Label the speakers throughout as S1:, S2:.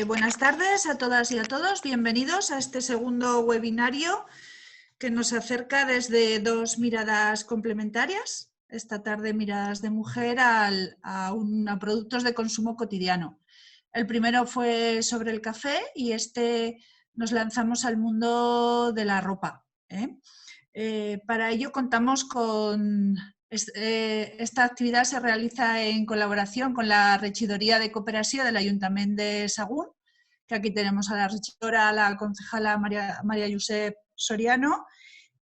S1: Buenas tardes a todas y a todos. Bienvenidos a este segundo webinario que nos acerca desde dos miradas complementarias. Esta tarde miradas de mujer a productos de consumo cotidiano. El primero fue sobre el café y nos lanzamos al mundo de la ropa. Para ello contamos con... Esta actividad se realiza en colaboración con la Regidoria de Cooperació del Ayuntamiento de Sagún, que aquí tenemos a la regidora, la concejala María Josep Soriano,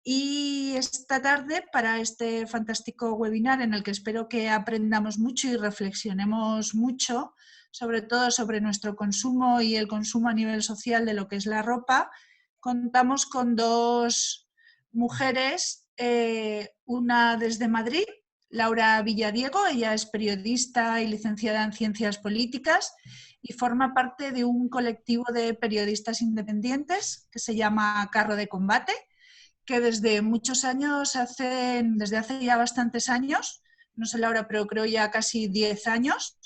S1: y esta tarde, para este fantástico webinar en el que espero que aprendamos mucho y reflexionemos mucho, sobre todo sobre nuestro consumo y el consumo a nivel social de lo que es la ropa, contamos con dos mujeres, una desde Madrid, Laura Villadiego. Ella es periodista y licenciada en Ciencias Políticas y forma parte de un colectivo de periodistas independientes que se llama Carro de Combate, que desde muchos años, desde hace ya bastantes años, no sé Laura, pero creo ya casi 10 años,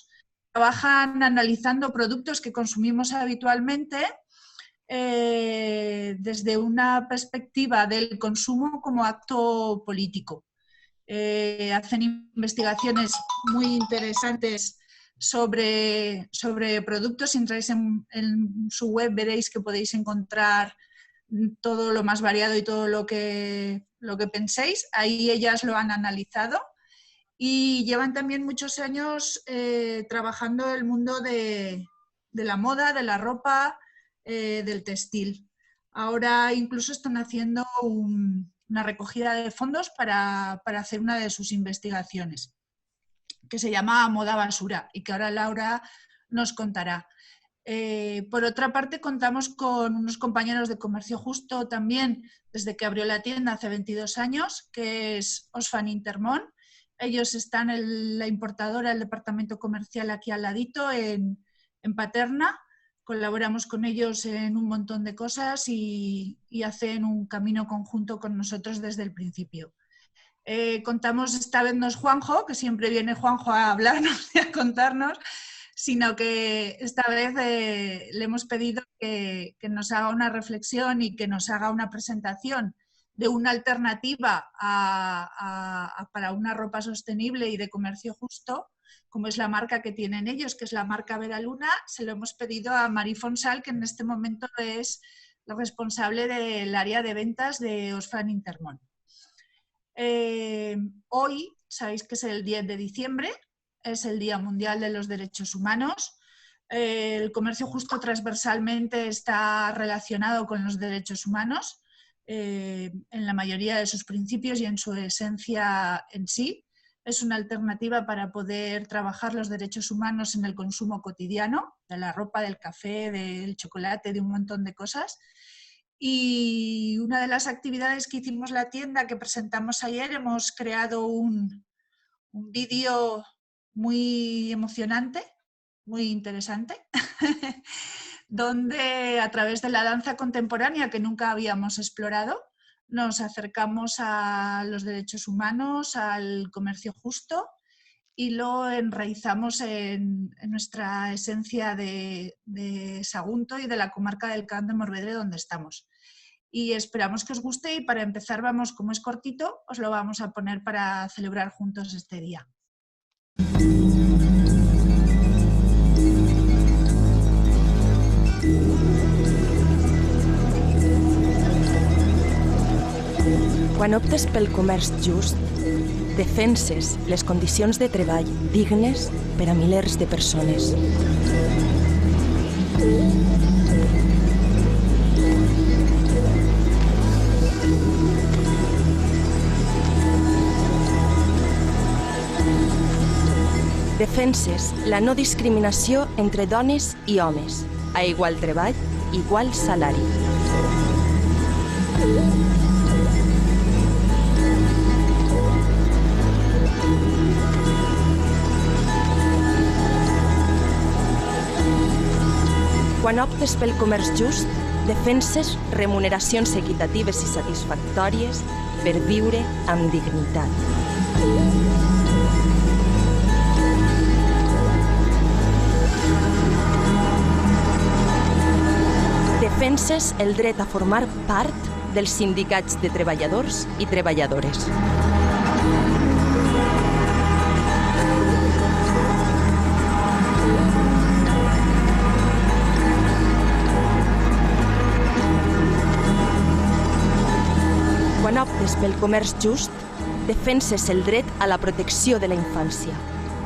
S1: trabajan analizando productos que consumimos habitualmente desde una perspectiva del consumo como acto político. Hacen investigaciones muy interesantes sobre productos. Si entráis en su web veréis que podéis encontrar todo lo más variado y todo lo que penséis. Ahí ellas lo han analizado y llevan también muchos años trabajando el mundo de la moda, de la ropa, del textil. Ahora incluso están haciendo una recogida de fondos para hacer una de sus investigaciones, que se llama Moda Basura y que ahora Laura nos contará. Por otra parte, contamos con unos compañeros de Comercio Justo también desde que abrió la tienda hace 22 años, que es Osfan Intermón. Ellos están en la importadora, el departamento comercial aquí al ladito, en Paterna. Colaboramos con ellos en un montón de cosas y hacen un camino conjunto con nosotros desde el principio. Contamos, esta vez no es Juanjo, que siempre viene Juanjo a hablarnos y a contarnos, sino que esta vez le hemos pedido que nos haga una reflexión y que nos haga una presentación de una alternativa para una ropa sostenible y de comercio justo, como es la marca que tienen ellos, que es la marca Veraluna. Se lo hemos pedido a Mari Fonsal, que en este momento es la responsable del área de ventas de Osfan Intermón. Hoy, sabéis que es el 10 de diciembre, es el Día Mundial de los Derechos Humanos. El comercio justo transversalmente está relacionado con los derechos humanos en la mayoría de sus principios y en su esencia en sí. Es una alternativa para poder trabajar los derechos humanos en el consumo cotidiano, de la ropa, del café, del chocolate, de un montón de cosas. Y una de las actividades que hicimos la tienda, que presentamos ayer, hemos creado un vídeo muy emocionante, muy interesante, donde a través de la danza contemporánea, que nunca habíamos explorado, nos acercamos a los derechos humanos, al comercio justo, y lo enraizamos en nuestra esencia de Sagunto y de la comarca del Camp de Morvedre, donde estamos. Y esperamos que os guste, y para empezar, vamos, como es cortito, os lo vamos a poner para celebrar juntos este día.
S2: Quan optes pel comerç just, defenses les condicions de treball dignes per a milers de persones. Defenses la no discriminació entre dones i homes, a igual treball, igual salari. Quan optes pel comerç just, defenses remuneracions equitatives i satisfactòries per viure amb dignitat. defenses el dret a formar part dels sindicats de treballadors i treballadores. Quan optes pel comerç just, defenses el dret a la protecció de la infància,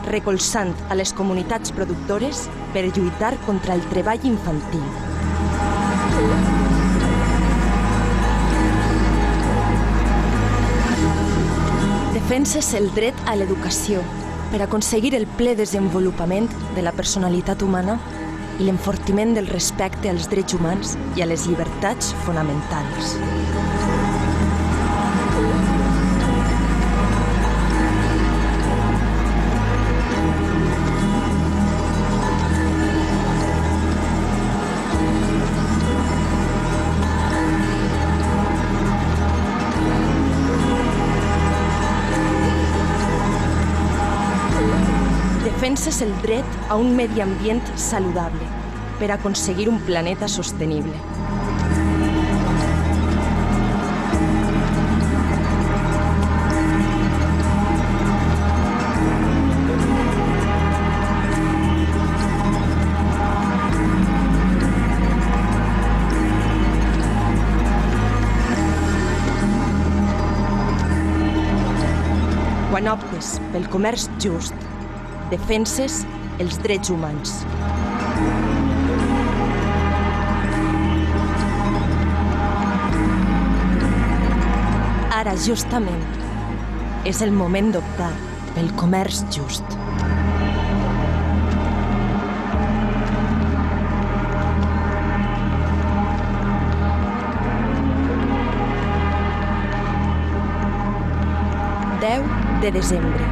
S2: recolzant a les comunitats productores per lluitar contra el treball infantil. Defenses el dret a l'educació per aconseguir el ple desenvolupament de la personalitat humana i l'enfortiment del respecte als drets humans i a les llibertats fonamentals. Defenses el dret a un medi ambient saludable per aconseguir un planeta sostenible. Quan optes pel comerç just, defenses els drets humans. Ara, justament, és el moment d'optar pel comerç just. De desembre,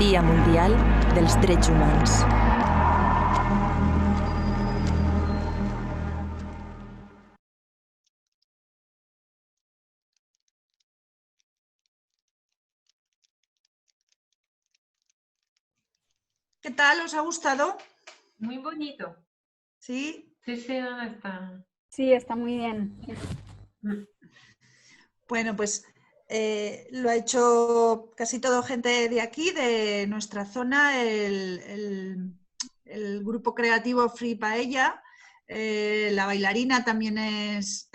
S2: Dia Mundial dels Drets Humans.
S1: ¿Qué tal? ¿Os ha gustado?
S3: Muy bonito.
S1: ¿Sí?
S3: Sí, ¿dónde está?
S4: Sí, está muy bien.
S1: Bueno, pues lo ha hecho casi todo gente de aquí, de nuestra zona, el grupo creativo Free Paella. La bailarina también es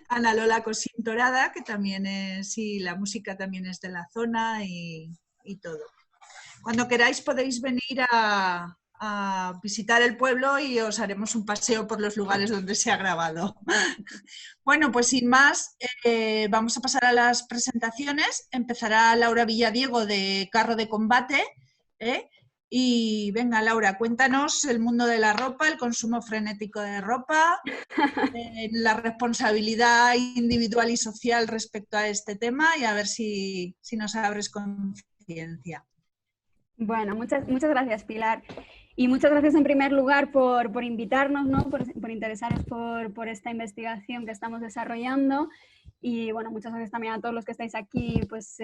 S1: Ana Lola Cosín Torada, que también es, y la música también es de la zona y todo. Cuando queráis podéis venir a visitar el pueblo y os haremos un paseo por los lugares donde se ha grabado. Bueno, pues sin más, vamos a pasar a las presentaciones. Empezará Laura Villadiego de Carro de Combate. Y venga, Laura, cuéntanos el mundo de la ropa, el consumo frenético de ropa, la responsabilidad individual y social respecto a este tema y a ver si nos abres conciencia.
S4: Bueno, muchas gracias, Pilar. Y muchas gracias en primer lugar por invitarnos, ¿no? por interesaros por esta investigación que estamos desarrollando. Y bueno, muchas gracias también a todos los que estáis aquí, pues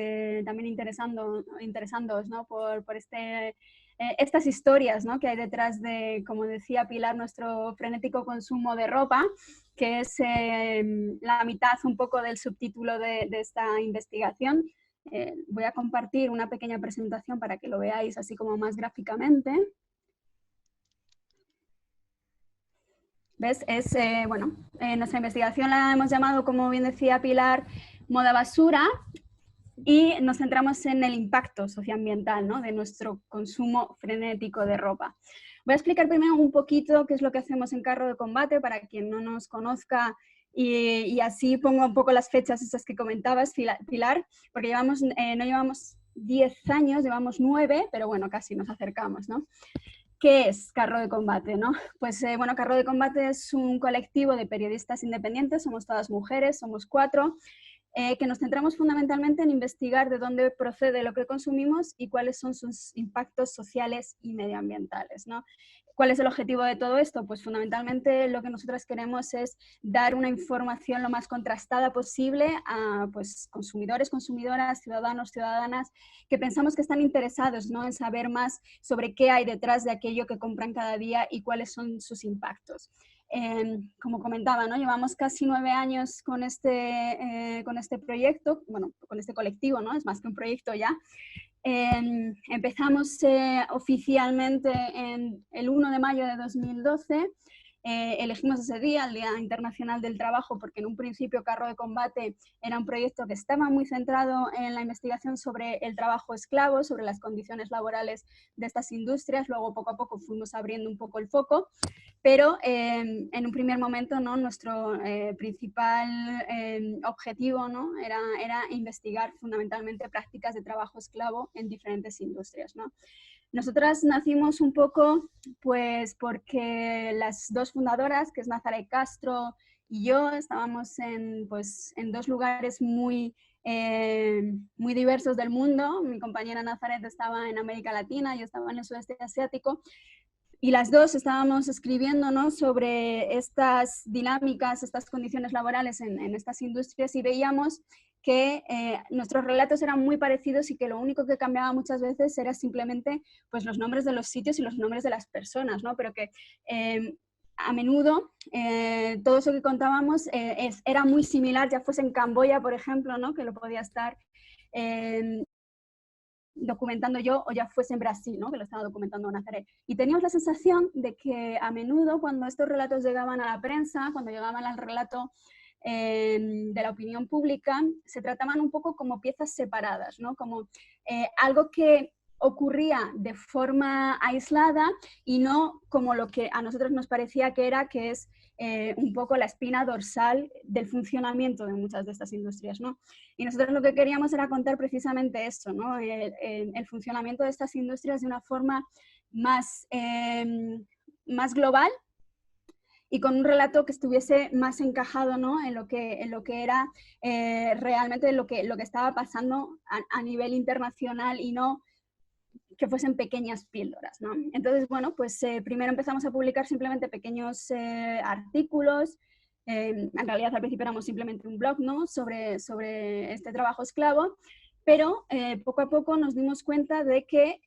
S4: también interesándoos, ¿no? por estas historias, ¿no? que hay detrás de, como decía Pilar, nuestro frenético consumo de ropa, que es la mitad un poco del subtítulo de esta investigación. Voy a compartir una pequeña presentación para que lo veáis así como más gráficamente. ¿Ves? Nuestra investigación la hemos llamado, como bien decía Pilar, moda basura, y nos centramos en el impacto socioambiental, ¿no? de nuestro consumo frenético de ropa. Voy a explicar primero un poquito qué es lo que hacemos en Carro de Combate para quien no nos conozca. Y así pongo un poco las fechas esas que comentabas, Pilar, porque no llevamos 10 años, llevamos 9, pero bueno, casi nos acercamos, ¿no? ¿Qué es Carro de Combate, no? Pues bueno, Carro de Combate es un colectivo de periodistas independientes, somos todas mujeres, somos 4, que nos centramos fundamentalmente en investigar de dónde procede lo que consumimos y cuáles son sus impactos sociales y medioambientales, ¿no? ¿Cuál es el objetivo de todo esto? Pues fundamentalmente lo que nosotras queremos es dar una información lo más contrastada posible a pues, consumidores, consumidoras, ciudadanos, ciudadanas, que pensamos que están interesados, ¿no? en saber más sobre qué hay detrás de aquello que compran cada día y cuáles son sus impactos. como comentaba, ¿no? Llevamos casi 9 años con este proyecto, bueno, con este colectivo, ¿no? Es más que un proyecto ya. Empezamos oficialmente en el 1 de mayo de 2012. Elegimos ese día, el Día Internacional del Trabajo, porque en un principio Carro de Combate era un proyecto que estaba muy centrado en la investigación sobre el trabajo esclavo, sobre las condiciones laborales de estas industrias. Luego poco a poco fuimos abriendo un poco el foco, pero en un primer momento, ¿no? Nuestro principal objetivo, ¿no? era investigar fundamentalmente prácticas de trabajo esclavo en diferentes industrias, ¿no? Nosotras nacimos un poco pues porque las dos fundadoras, que es Nazaret Castro y yo, estábamos en 2 lugares muy diversos del mundo. Mi compañera Nazaret estaba en América Latina, yo estaba en el sudeste asiático, y las dos estábamos escribiendo, ¿no? sobre estas dinámicas, estas condiciones laborales en estas industrias, y veíamos que nuestros relatos eran muy parecidos y que lo único que cambiaba muchas veces era simplemente pues, los nombres de los sitios y los nombres de las personas, ¿no? Pero que a menudo todo eso que contábamos era muy similar, ya fuese en Camboya, por ejemplo, ¿no? Que lo podía estar documentando yo, o ya fuese en Brasil, ¿no? Que lo estaba documentando Nazaret. Y teníamos la sensación de que a menudo cuando estos relatos llegaban a la prensa, cuando llegaban al relato de la opinión pública, se trataban un poco como piezas separadas, ¿no? Como algo que ocurría de forma aislada y no como lo que a nosotros nos parecía que era, que es un poco la espina dorsal del funcionamiento de muchas de estas industrias, ¿no? Y nosotros lo que queríamos era contar precisamente esto, ¿no? El funcionamiento de estas industrias de una forma más global, y con un relato que estuviese más encajado, ¿no? en lo que era realmente lo que estaba pasando a nivel internacional, y no que fuesen pequeñas píldoras, ¿no? Entonces, bueno, pues primero empezamos a publicar simplemente pequeños artículos. En realidad al principio éramos simplemente un blog, ¿no? sobre este trabajo esclavo, pero poco a poco nos dimos cuenta de que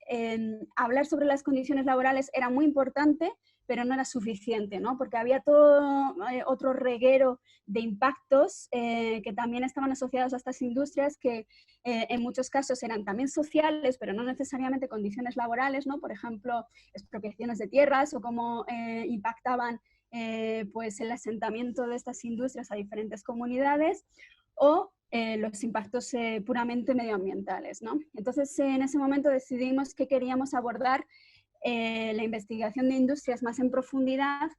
S4: hablar sobre las condiciones laborales era muy importante, pero no era suficiente, ¿no? Porque había todo otro reguero de impactos que también estaban asociados a estas industrias, que en muchos casos eran también sociales, pero no necesariamente condiciones laborales, ¿no? Por ejemplo, expropiaciones de tierras, o cómo impactaban pues el asentamiento de estas industrias a diferentes comunidades, o los impactos puramente medioambientales, ¿no? Entonces, en ese momento decidimos que queríamos abordar la investigación de industrias más en profundidad,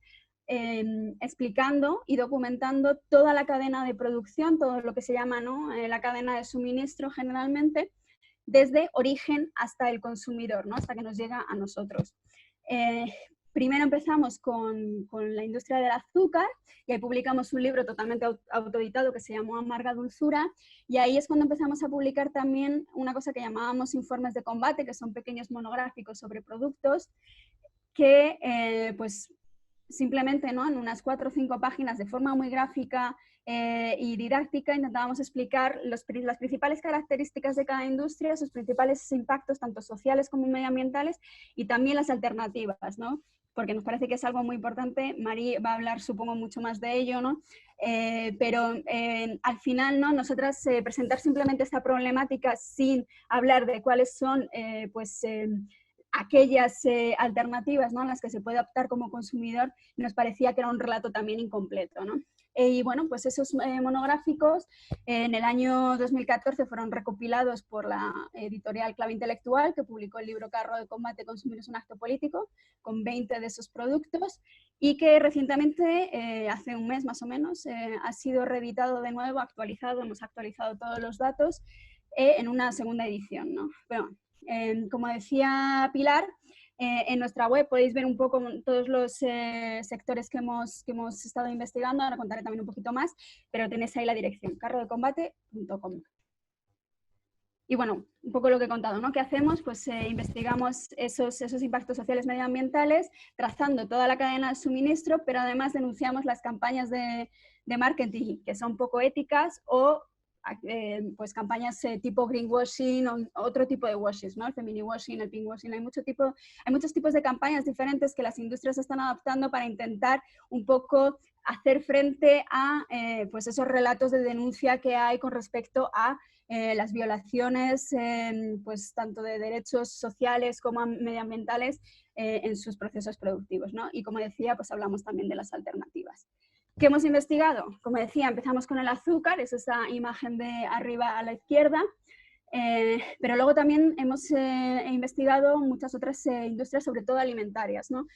S4: explicando y documentando toda la cadena de producción, todo lo que se llama, ¿no? La cadena de suministro generalmente, desde origen hasta el consumidor, ¿no? Hasta que nos llega a nosotros. Primero empezamos con la industria del azúcar, y ahí publicamos un libro totalmente autoeditado que se llamó Amarga Dulzura, y ahí es cuando empezamos a publicar también una cosa que llamábamos informes de combate, que son pequeños monográficos sobre productos, que pues simplemente, ¿no? En unas 4 o 5 páginas, de forma muy gráfica y didáctica, intentábamos explicar las principales características de cada industria, sus principales impactos, tanto sociales como medioambientales, y también las alternativas, ¿no? Porque nos parece que es algo muy importante. Mari va a hablar, supongo, mucho más de ello, ¿no? Pero al final, ¿no? Nosotras presentar simplemente esta problemática sin hablar de cuáles son aquellas alternativas, ¿no? En las que se puede optar como consumidor, nos parecía que era un relato también incompleto, ¿no? Y bueno, pues esos monográficos en el año 2014 fueron recopilados por la editorial Clave Intelectual, que publicó el libro Carro de Combate, consumir es un acto político, con 20 de esos productos, y que recientemente, hace un mes más o menos, ha sido reeditado de nuevo, actualizado, hemos actualizado todos los datos en una segunda edición, ¿no? Pero, como decía Pilar, en nuestra web podéis ver un poco todos los sectores que hemos estado investigando. Ahora contaré también un poquito más, pero tenéis ahí la dirección, carrodecombate.com. Y bueno, un poco lo que he contado, ¿no? ¿Qué hacemos? Pues investigamos esos impactos sociales medioambientales, trazando toda la cadena de suministro, pero además denunciamos las campañas de marketing que son poco éticas, o pues campañas tipo greenwashing o otro tipo de washing, ¿no? El feminine-washing, el pink-washing. Hay muchos tipos de campañas diferentes que las industrias están adaptando para intentar un poco hacer frente a pues esos relatos de denuncia que hay con respecto a las violaciones pues tanto de derechos sociales como medioambientales en sus procesos productivos, ¿no? Y como decía, pues hablamos también de las alternativas. ¿Qué hemos investigado? Como decía, empezamos con el azúcar, es esa imagen de arriba a la izquierda, pero luego también hemos investigado muchas otras industrias, sobre todo alimentarias, ¿no?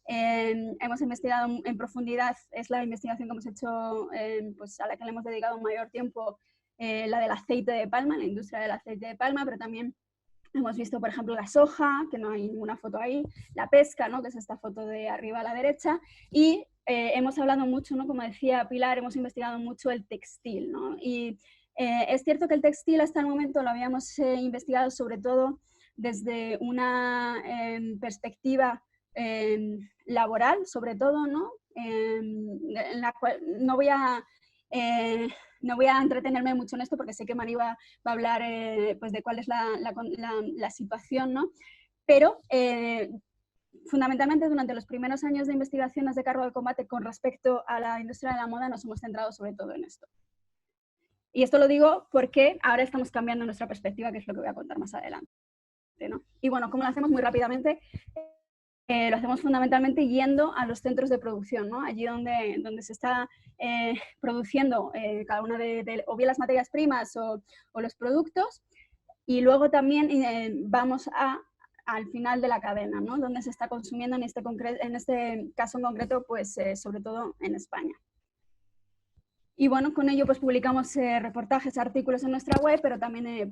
S4: Hemos investigado en profundidad, es la investigación que hemos hecho, pues a la que le hemos dedicado un mayor tiempo, la del aceite de palma, la industria del aceite de palma, pero también hemos visto, por ejemplo, la soja, que no hay ninguna foto ahí, la pesca, ¿no? Que es esta foto de arriba a la derecha, y hemos hablado mucho, ¿no? Como decía Pilar, hemos investigado mucho el textil, ¿no? Y es cierto que el textil hasta el momento lo habíamos investigado sobre todo desde una perspectiva laboral, sobre todo, ¿no? En la cual no voy a entretenerme mucho en esto porque sé que Mari va a hablar pues de cuál es la situación, ¿no? Pero fundamentalmente durante los primeros años de investigaciones de carro de combate con respecto a la industria de la moda nos hemos centrado sobre todo en esto. Y esto lo digo porque ahora estamos cambiando nuestra perspectiva, que es lo que voy a contar más adelante, ¿no? Y bueno, ¿cómo lo hacemos? Muy rápidamente. Lo hacemos fundamentalmente yendo a los centros de producción, ¿no? Allí donde se está produciendo cada una o bien las materias primas o los productos, y luego también vamos al final de la cadena, ¿no? Donde se está consumiendo en este caso en concreto, pues sobre todo en España. Y bueno, con ello pues publicamos reportajes, artículos en nuestra web, pero también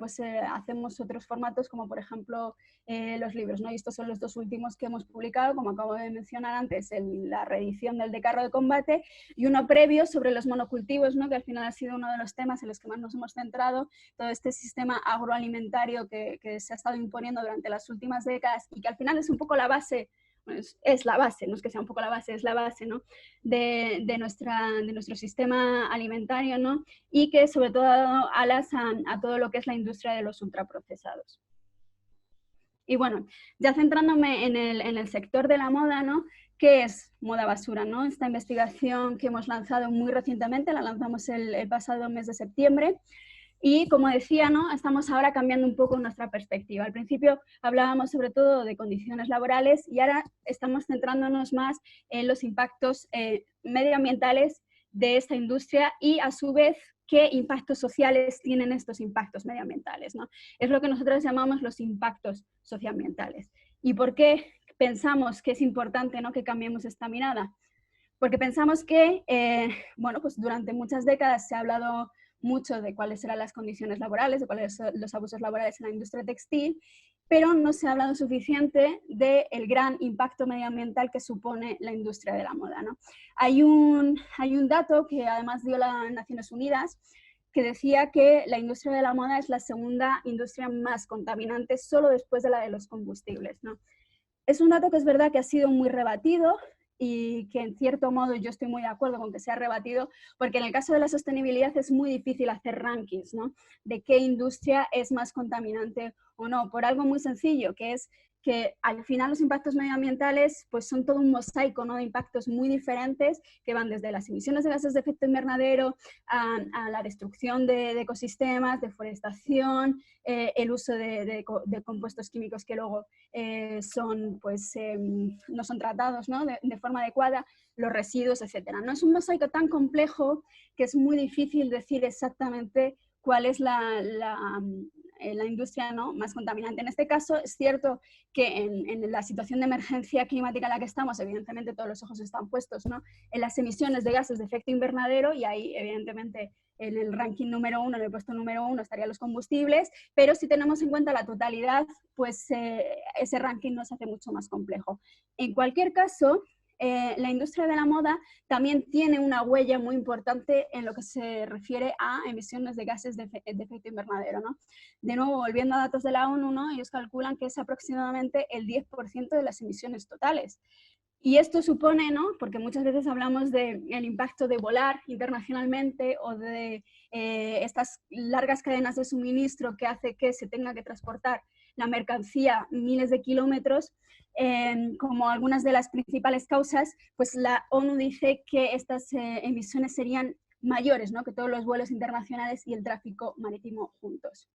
S4: hacemos otros formatos como por ejemplo los libros, ¿no? Y estos son los dos últimos que hemos publicado, como acabo de mencionar antes, la reedición del de carro de combate y uno previo sobre los monocultivos, ¿no? Que al final ha sido uno de los temas en los que más nos hemos centrado, todo este sistema agroalimentario que se ha estado imponiendo durante las últimas décadas y que al final es un poco la base. Bueno, es la base, no es que sea un poco la base, es la base, ¿no? de nuestro sistema alimentario, ¿no? Y que sobre todo ha dado alas a todo lo que es la industria de los ultraprocesados. Y bueno, ya centrándome en el sector de la moda, ¿no? ¿Qué es moda basura, ¿no? Esta investigación que hemos lanzado muy recientemente, la lanzamos el pasado mes de septiembre. Y como decía, ¿no? Estamos ahora cambiando un poco nuestra perspectiva. Al principio hablábamos sobre todo de condiciones laborales y ahora estamos centrándonos más en los impactos medioambientales de esta industria y a su vez qué impactos sociales tienen estos impactos medioambientales, ¿no? Es lo que nosotros llamamos los impactos socioambientales. ¿Y por qué pensamos que es importante, ¿no? Que cambiemos esta mirada? Porque pensamos que bueno, pues durante muchas décadas se ha hablado mucho de cuáles eran las condiciones laborales, de cuáles son los abusos laborales en la industria textil, pero no se ha hablado suficiente del gran impacto medioambiental que supone la industria de la moda, ¿no? Hay un dato que además dio las Naciones Unidas que decía que la industria de la moda es la segunda industria más contaminante solo después de la de los combustibles, ¿no? Es un dato que es verdad que ha sido muy rebatido, y que en cierto modo yo estoy muy de acuerdo con que sea rebatido, porque en el caso de la sostenibilidad es muy difícil hacer rankings, ¿no? De qué industria es más contaminante o no, por algo muy sencillo, que es que al final los impactos medioambientales pues son todo un mosaico, ¿no? De impactos muy diferentes que van desde las emisiones de gases de efecto invernadero a la destrucción de ecosistemas, deforestación, el uso de compuestos químicos que luego son, pues, no son tratados, ¿no? de forma adecuada, los residuos, etc. ¿No? Es un mosaico tan complejo que es muy difícil decir exactamente cuál es la industria, ¿no? más contaminante. En este caso es cierto que en la situación de emergencia climática en la que estamos, evidentemente todos los ojos están puestos, ¿no? en las emisiones de gases de efecto invernadero, y ahí evidentemente en el ranking número 1, en el puesto número 1 estarían los combustibles, pero si tenemos en cuenta la totalidad, pues ese ranking nos hace mucho más complejo. En cualquier caso, la industria de la moda también tiene una huella muy importante en lo que se refiere a emisiones de gases de efecto invernadero, ¿no? De nuevo, volviendo a datos de la ONU, ¿no? Ellos calculan que es aproximadamente el 10% de las emisiones totales. Y esto supone, ¿no? Porque muchas veces hablamos del impacto de volar internacionalmente o de estas largas cadenas de suministro que hace que se tenga que transportar la mercancía miles de kilómetros, como algunas de las principales causas, pues la ONU dice que estas emisiones serían mayores, ¿no? Que todos los vuelos internacionales y el tráfico marítimo juntos.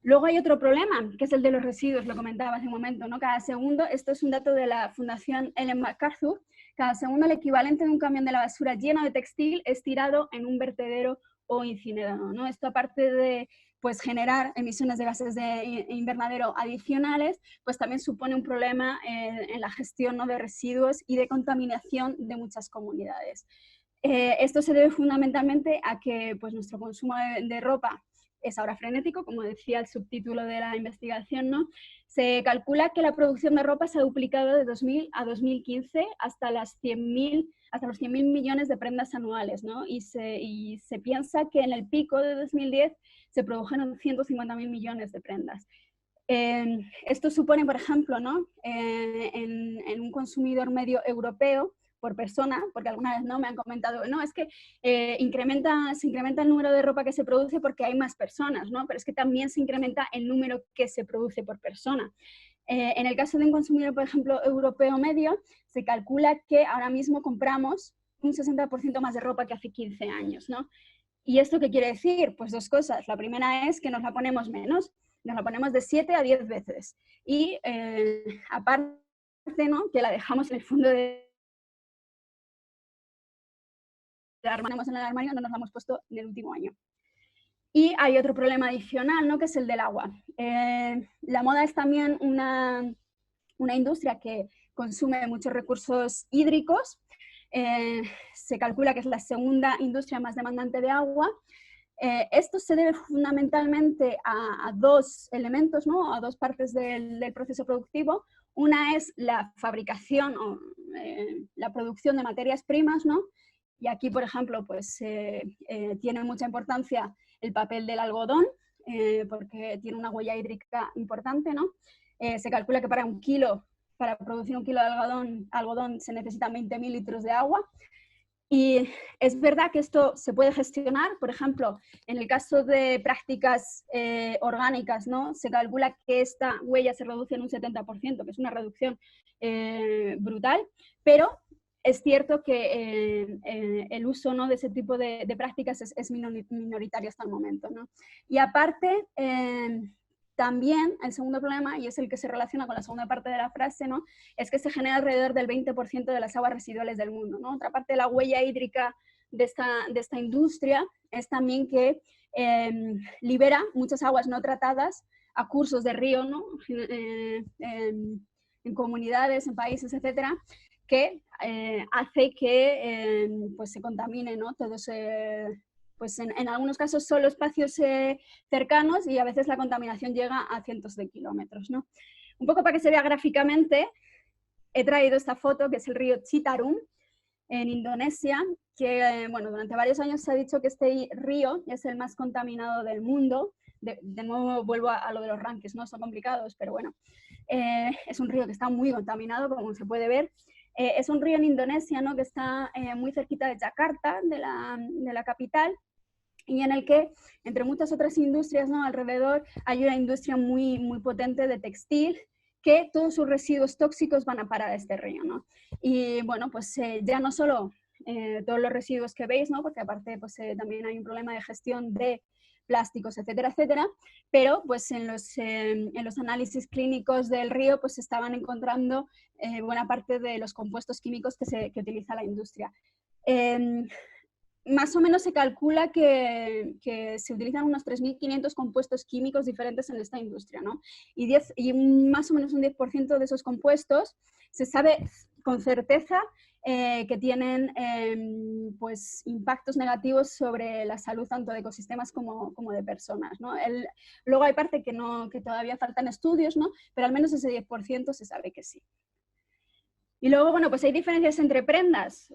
S4: Luego hay otro problema, que es el de los residuos, lo comentaba hace un momento, ¿no? Cada segundo, esto es un dato de la Fundación Ellen MacArthur, cada segundo el equivalente de un camión de la basura lleno de textil es tirado en un vertedero o incinerado, ¿no? Esto, aparte de pues, generar emisiones de gases de invernadero adicionales, pues también supone un problema en la gestión, ¿no? De residuos y de contaminación de muchas comunidades. Esto se debe fundamentalmente a que pues, nuestro consumo de ropa es ahora frenético, como decía el subtítulo de la investigación, ¿no? Se calcula que la producción de ropa se ha duplicado de 2000 a 2015 hasta los 100.000 millones de prendas anuales, ¿no? Y se piensa que en el pico de 2010 se produjeron 150.000 millones de prendas. Esto supone, por ejemplo, ¿no? En un consumidor medio europeo por persona, porque alguna vez, ¿no? Me han comentado, no, es que se incrementa el número de ropa que se produce porque hay más personas, ¿no? Pero es que también se incrementa el número que se produce por persona. En el caso de un consumidor, por ejemplo, europeo medio, se calcula que ahora mismo compramos un 60% más de ropa que hace 15 años, ¿no? ¿Y esto qué quiere decir? Pues dos cosas. La primera es que nos la ponemos menos, nos la ponemos de 7 a 10 veces. Y aparte, ¿no? Que la dejamos en el fondo de armarios en el armario, no nos la hemos puesto en el último año. Y hay otro problema adicional, ¿no? Que es el del agua. La moda es también una industria que consume muchos recursos hídricos. Se calcula que es la segunda industria más demandante de agua. Esto se debe fundamentalmente a dos elementos, ¿no? A dos partes del proceso productivo. Una es la fabricación o la producción de materias primas, ¿no? Y aquí, por ejemplo, pues tiene mucha importancia el papel del algodón, porque tiene una huella hídrica importante, ¿no? Se calcula que para producir un kilo de algodón se necesitan 20.000 litros de agua. Y es verdad que esto se puede gestionar, por ejemplo, en el caso de prácticas orgánicas, ¿no? Se calcula que esta huella se reduce en un 70%, que es una reducción brutal, pero es cierto que el uso, ¿no? De ese tipo de prácticas es minoritario hasta el momento, ¿no? Y aparte, también el segundo problema, y es el que se relaciona con la segunda parte de la frase, ¿no? Es que se genera alrededor del 20% de las aguas residuales del mundo, ¿no? Otra parte de la huella hídrica de esta industria es también que libera muchas aguas no tratadas a cursos de río, ¿no? En comunidades, en países, etcétera, que hace que pues se contamine, ¿no? Todo pues en algunos casos solo espacios cercanos, y a veces la contaminación llega a cientos de kilómetros, ¿no? Un poco para que se vea gráficamente, he traído esta foto, que es el río Citarum, en Indonesia, que bueno, durante varios años se ha dicho que este río es el más contaminado del mundo. De nuevo vuelvo a lo de los rankings, ¿no? Son complicados, pero bueno, es un río que está muy contaminado, como se puede ver. Es un río en Indonesia, ¿no? Que está muy cerquita de Yakarta, de la capital, y en el que, entre muchas otras industrias, ¿no? Alrededor hay una industria muy, muy potente de textil, que todos sus residuos tóxicos van a parar a este río, ¿no? Y bueno, pues ya no solo todos los residuos que veis, ¿no? Porque aparte pues, también hay un problema de gestión de plásticos, etcétera, etcétera, pero pues en los análisis clínicos del río pues se estaban encontrando buena parte de los compuestos químicos que utiliza la industria. Más o menos se calcula que se utilizan unos 3.500 compuestos químicos diferentes en esta industria, ¿no? Y más o menos un 10% de esos compuestos se sabe con certeza que tienen pues, impactos negativos sobre la salud tanto de ecosistemas como de personas, ¿no? Luego hay parte que todavía faltan estudios, ¿no? Pero al menos ese 10% se sabe que sí. Y luego, bueno, pues hay diferencias entre prendas,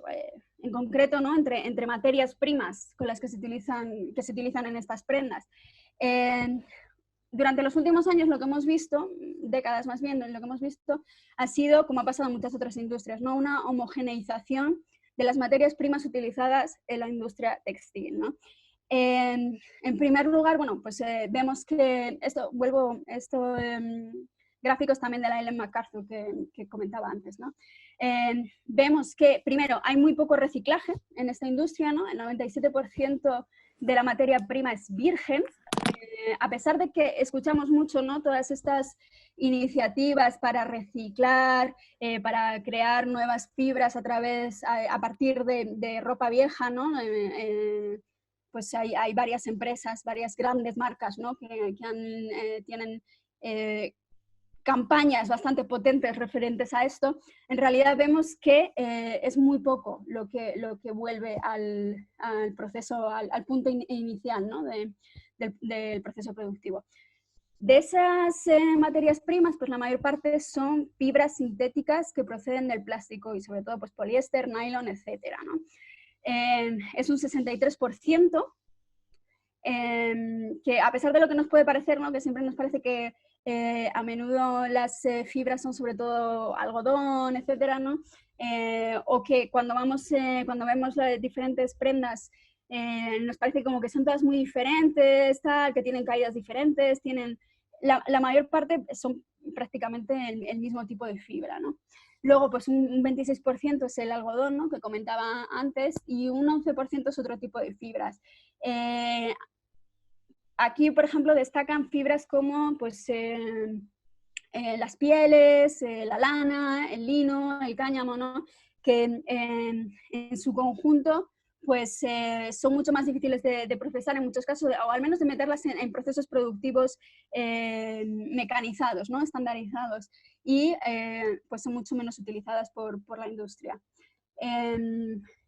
S4: en concreto, ¿no? Entre materias primas con las que se utilizan en estas prendas. durante los últimos años lo que hemos visto, décadas más bien, lo que hemos visto ha sido, como ha pasado en muchas otras industrias, ¿no? Una homogeneización de las materias primas utilizadas en la industria textil, ¿no? En primer lugar, bueno, pues vemos que gráficos también de la Ellen MacArthur que comentaba antes, ¿no? Vemos que, primero, hay muy poco reciclaje en esta industria, ¿no? El 97% de la materia prima es virgen, a pesar de que escuchamos mucho, ¿no? Todas estas iniciativas para reciclar, para crear nuevas fibras a partir de ropa vieja, ¿no? Pues hay varias empresas, varias grandes marcas, ¿no? que tienen campañas bastante potentes referentes a esto. En realidad vemos que es muy poco lo que vuelve al proceso, al punto inicial, ¿no? del proceso productivo. De esas materias primas, pues la mayor parte son fibras sintéticas que proceden del plástico y sobre todo pues poliéster, nylon, etcétera, ¿no? Es un 63%, que a pesar de lo que nos puede parecer, ¿no? Que siempre nos parece que a menudo las fibras son sobre todo algodón, etcétera, ¿no? O que cuando vemos las diferentes prendas nos parece como que son todas muy diferentes, tal, que tienen caídas diferentes, la mayor parte son prácticamente el mismo tipo de fibra, ¿no? Luego, pues un 26% es el algodón, ¿no? Que comentaba antes, y un 11% es otro tipo de fibras. Aquí, por ejemplo, destacan fibras como pues, las pieles, la lana, el lino, el cáñamo, ¿no? Que en su conjunto pues, son mucho más difíciles de procesar en muchos casos, o al menos de meterlas en procesos productivos mecanizados, ¿no? Estandarizados, y pues son mucho menos utilizadas por la industria.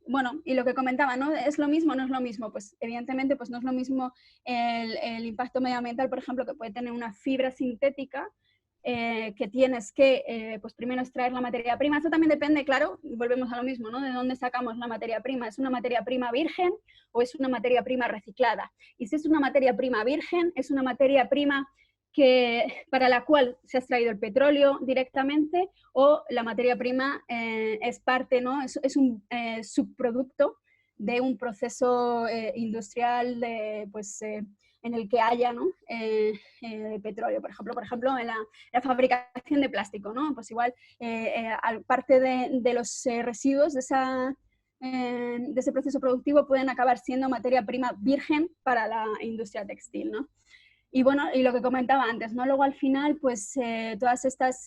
S4: Bueno, y lo que comentaba, ¿no? ¿Es lo mismo o no es lo mismo? Pues evidentemente pues no es lo mismo el impacto medioambiental, por ejemplo, que puede tener una fibra sintética, que tienes que, pues primero extraer la materia prima. Esto también depende, claro, volvemos a lo mismo, ¿no? De dónde sacamos la materia prima. ¿Es una materia prima virgen o es una materia prima reciclada? Y si es una materia prima virgen, es una materia prima para la cual se ha extraído el petróleo directamente, o la materia prima es parte, ¿no? Es un subproducto de un proceso industrial pues, en el que haya, ¿no? Petróleo, por ejemplo en la fabricación de plástico, ¿no? Pues igual parte de los residuos de ese proceso productivo pueden acabar siendo materia prima virgen para la industria textil, ¿no? Y bueno, y lo que comentaba antes, ¿no? Luego al final, pues todas estas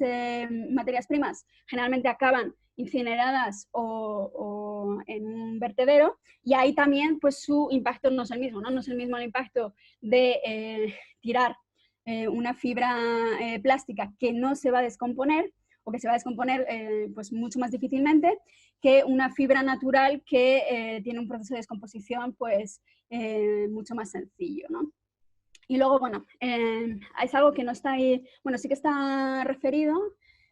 S4: materias primas generalmente acaban incineradas o en un vertedero, y ahí también pues su impacto no es el mismo, ¿no? No es el mismo el impacto de tirar una fibra plástica que no se va a descomponer, o que se va a descomponer pues mucho más difícilmente, que una fibra natural que tiene un proceso de descomposición pues mucho más sencillo, ¿no? Y luego, bueno, es algo que no está ahí, bueno, sí que está referido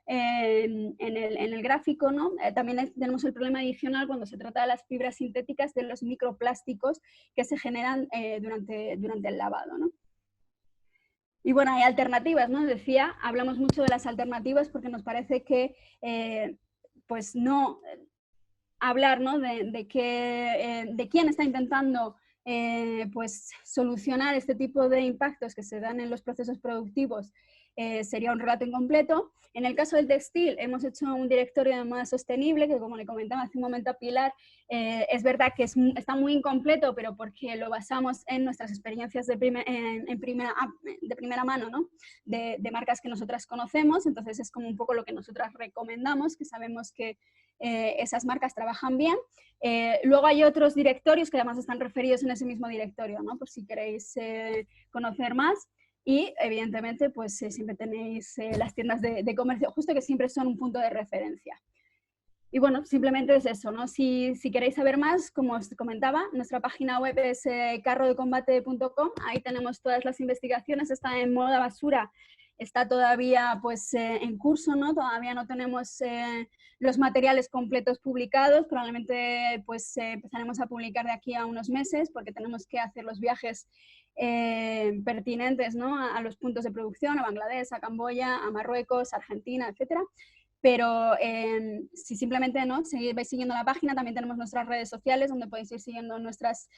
S4: en el gráfico, ¿no? También tenemos el problema adicional cuando se trata de las fibras sintéticas, de los microplásticos que se generan durante el lavado, ¿no? Y bueno, hay alternativas, ¿no? Decía, hablamos mucho de las alternativas porque nos parece que, pues no hablar, ¿no? de quién está intentando pues solucionar este tipo de impactos que se dan en los procesos productivos sería un relato incompleto. En el caso del textil hemos hecho un directorio de moda sostenible que, como le comentaba hace un momento a Pilar, es verdad que está muy incompleto, pero porque lo basamos en nuestras experiencias de primera mano, ¿no? de marcas que nosotras conocemos. Entonces es como un poco lo que nosotras recomendamos, que sabemos que esas marcas trabajan bien. Luego hay otros directorios que además están referidos en ese mismo directorio, ¿no? Por si queréis conocer más. Y evidentemente pues siempre tenéis las tiendas de comercio justo, que siempre son un punto de referencia. Y bueno, simplemente es eso, ¿no? Si queréis saber más, como os comentaba, nuestra página web es carrodecombate.com. Ahí tenemos todas las investigaciones. Está en Moda Basura, está todavía pues en curso, ¿no? Todavía no tenemos los materiales completos publicados. Probablemente pues empezaremos a publicar de aquí a unos meses, porque tenemos que hacer los viajes pertinentes, ¿no? A los puntos de producción, a Bangladesh, a Camboya, a Marruecos, a Argentina, etcétera. Pero si simplemente ¿no? vais siguiendo la página, también tenemos nuestras redes sociales donde podéis ir siguiendo nuestras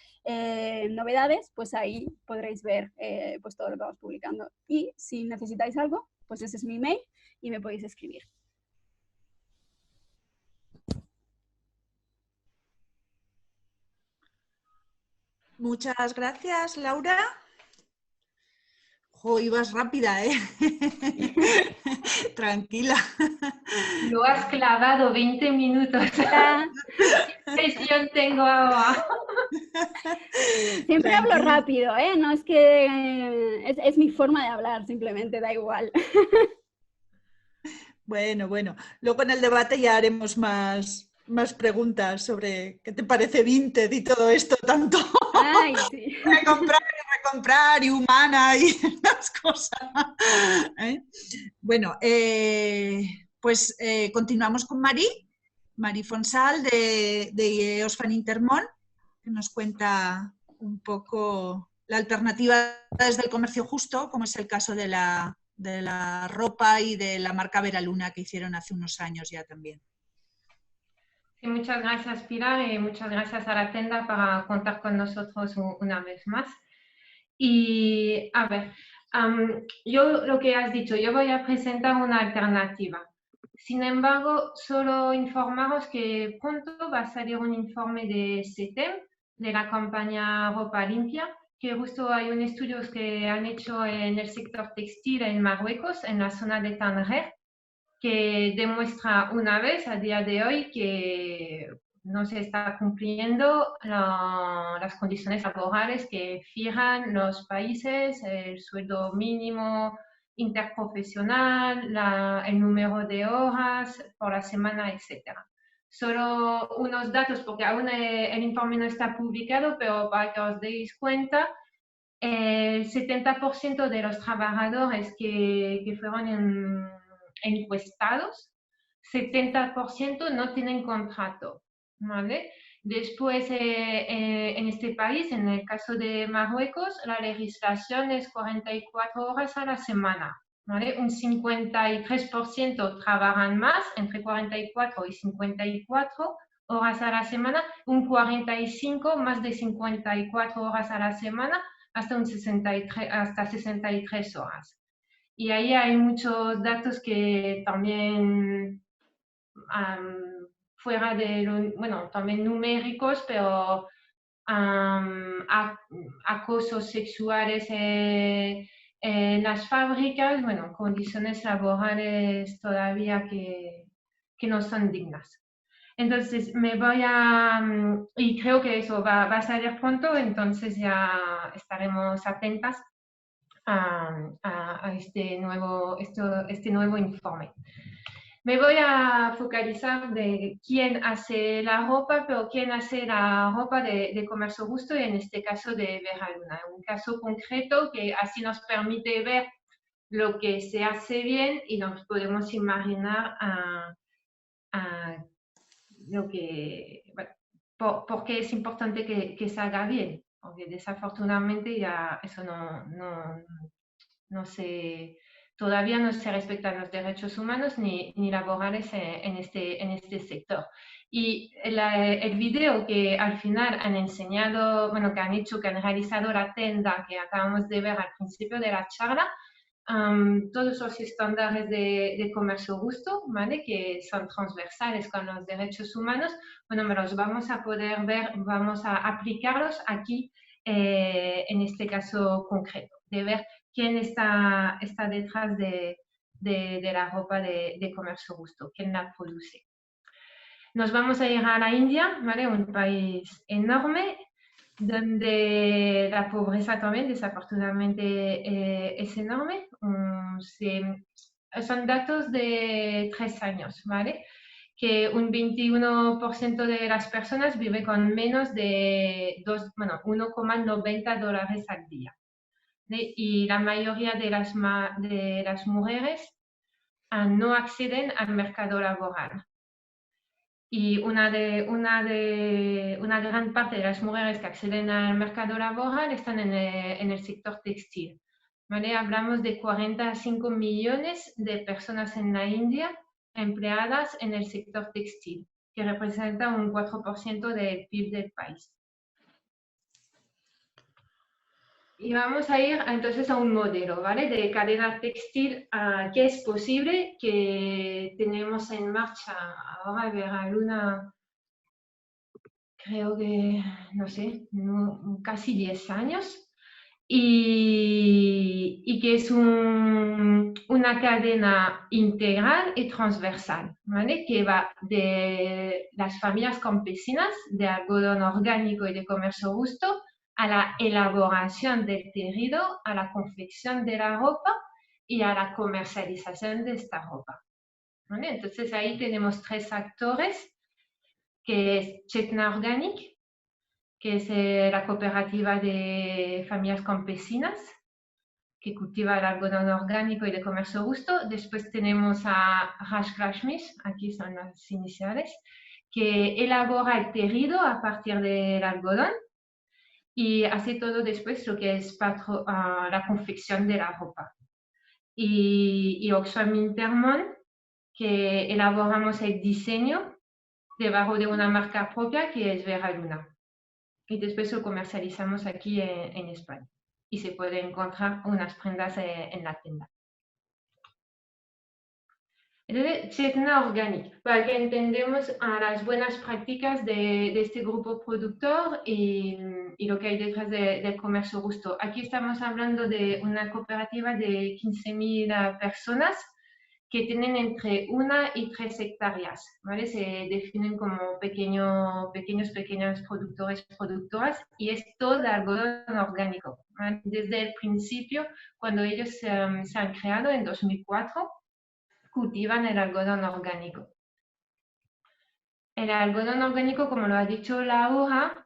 S4: novedades, pues ahí podréis ver pues todo lo que vamos publicando. Y si necesitáis algo, pues ese es mi email y me podéis escribir.
S1: Muchas gracias, Laura. Jo, ibas rápida, ¿eh? Tranquila.
S3: Lo has clavado 20 minutos. ¿Qué presión tengo ahora?
S4: Siempre
S1: Tranquila.
S4: hablo rápido, ¿eh? No es que es mi forma de hablar, simplemente da igual.
S1: Bueno, bueno. Luego en el debate ya haremos más preguntas sobre qué te parece Vinted y todo esto, tanto
S4: Ay, sí.
S1: recomprar y humana y las cosas. Bueno, pues continuamos con Mari Fonsal de Oxfam Intermón, que nos cuenta un poco la alternativa desde el comercio justo, como es el caso de la ropa y de la marca Veraluna que hicieron hace unos años ya también.
S3: Sí, muchas gracias, Pilar, y muchas gracias a la tienda para contar con nosotros una vez más. Y a ver, yo lo que has dicho, yo voy a presentar una alternativa. Sin embargo, solo informaros que pronto va a salir un informe de CETEM, de la campaña Ropa Limpia, que justo hay un estudio que han hecho en el sector textil en Marruecos, en la zona de Tanger, que demuestra una vez a día de hoy que no se está cumpliendo las condiciones laborales que fijan los países, el sueldo mínimo interprofesional, el número de horas por la semana, etc. Solo unos datos, porque aún el informe no está publicado, pero para que os deis cuenta, el 70% de los trabajadores que fueron encuestados, 70% no tienen contrato, ¿vale? Después, en este país, en el caso de Marruecos, la legislación es 44 horas a la semana, ¿vale? Un 53% trabajan más, entre 44 y 54 horas a la semana, un 45 más de 54 horas a la semana, hasta 63 horas. Y ahí hay muchos datos que también, fuera de, bueno, también numéricos, pero acosos sexuales en las fábricas, bueno, condiciones laborales todavía que no son dignas. Entonces me voy y creo que eso va a salir pronto, entonces ya estaremos atentas a este nuevo informe. Me voy a focalizar de quién hace la ropa, pero quién hace la ropa de comercio justo, y en este caso de Veraluna. Un caso concreto que así nos permite ver lo que se hace bien y nos podemos imaginar lo que, bueno, por qué es importante que se haga bien, porque desafortunadamente ya eso todavía no se respetan los derechos humanos ni laborales en este sector. Y el video que al final han enseñado, bueno, que han realizado la tienda que acabamos de ver al principio de la charla, todos los estándares de comercio justo, ¿vale? Que son transversales con los derechos humanos, bueno, me los vamos a poder ver, vamos a aplicarlos aquí en este caso concreto, de ver quién está detrás de la ropa de comercio justo, quién la produce. Nos vamos a ir a la India, ¿vale? Un país enorme, donde la pobreza también desafortunadamente es enorme. Son datos de 3 años, ¿vale? Que un 21% de las personas vive con menos de 1,90 dólares al día. ¿Sí? Y la mayoría de las mujeres no acceden al mercado laboral. Y una gran parte de las mujeres que acceden al mercado laboral están en el sector textil. ¿Vale? Hablamos de 45 millones de personas en la India empleadas en el sector textil, que representa un 4% del PIB del país. Y vamos a ir entonces a un modelo, ¿vale? De cadena textil que es posible, que tenemos en marcha ahora, verá Luna, creo que, no sé, casi 10 años. Y que es una cadena integral y transversal, ¿vale? Que va de las familias campesinas de algodón orgánico y de comercio justo a la elaboración del tejido, a la confección de la ropa y a la comercialización de esta ropa, ¿vale? Entonces ahí tenemos 3 actores, que es Chetna Organic, que es la cooperativa de familias campesinas que cultiva el algodón orgánico y de comercio justo. Después tenemos a Rajlakshmis, aquí son las iniciales, que elabora el tejido a partir del algodón y hace todo después lo que es la confección de la ropa. Y Oxfam Intermon, que elaboramos el diseño debajo de una marca propia que es Vera Luna. Y después lo comercializamos aquí en España. Y se puede encontrar unas prendas en la tienda. Entonces, Chetna Organic, para que entendamos las buenas prácticas de este grupo productor y lo que hay detrás del comercio justo. Aquí estamos hablando de una cooperativa de 15.000 personas que tienen entre 1 y 3 hectáreas, ¿vale? Se definen como pequeños productores, productoras, y es todo de algodón orgánico, ¿vale? Desde el principio, cuando ellos se han creado en 2004, cultivan el algodón orgánico. El algodón orgánico, como lo ha dicho Laura,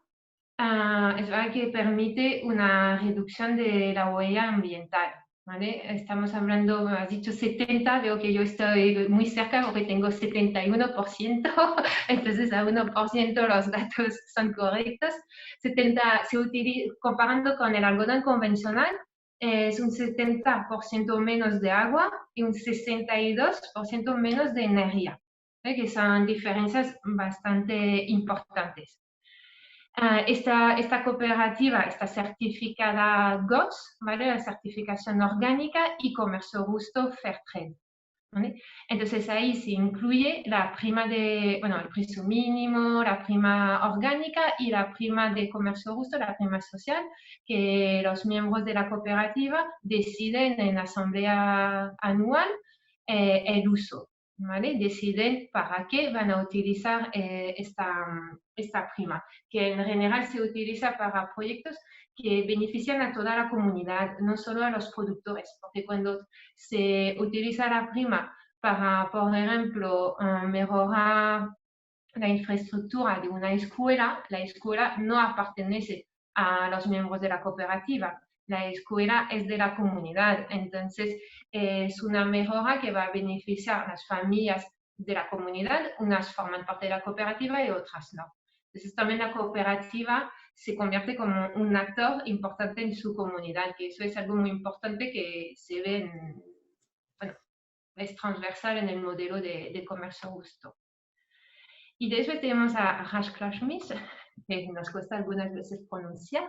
S3: es verdad que permite una reducción de la huella ambiental, ¿vale? Estamos hablando, has dicho 70, veo que yo estoy muy cerca porque tengo 71%, entonces a 1% los datos son correctos. 70, comparando con el algodón convencional, es un 70% menos de agua y un 62% menos de energía, ¿eh? Que son diferencias bastante importantes. Esta cooperativa está certificada GOTS, ¿vale? La certificación orgánica y comercio justo Fairtrade, ¿vale? Entonces ahí se incluye la prima el precio mínimo, la prima orgánica y la prima de comercio justo, la prima social, que los miembros de la cooperativa deciden en la asamblea anual el uso, ¿vale? Deciden para qué van a utilizar esta prima, que en general se utiliza para proyectos que benefician a toda la comunidad, no solo a los productores, porque cuando se utiliza la prima para, por ejemplo, mejorar la infraestructura de una escuela, la escuela no pertenece a los miembros de la cooperativa, la escuela es de la comunidad, entonces es una mejora que va a beneficiar a las familias de la comunidad, unas forman parte de la cooperativa y otras no. Entonces también la cooperativa se convierte como un actor importante en su comunidad, que eso es algo muy importante que se ve es transversal en el modelo de comercio justo. Y después tenemos a Rajlakshmis, que nos cuesta algunas veces pronunciar.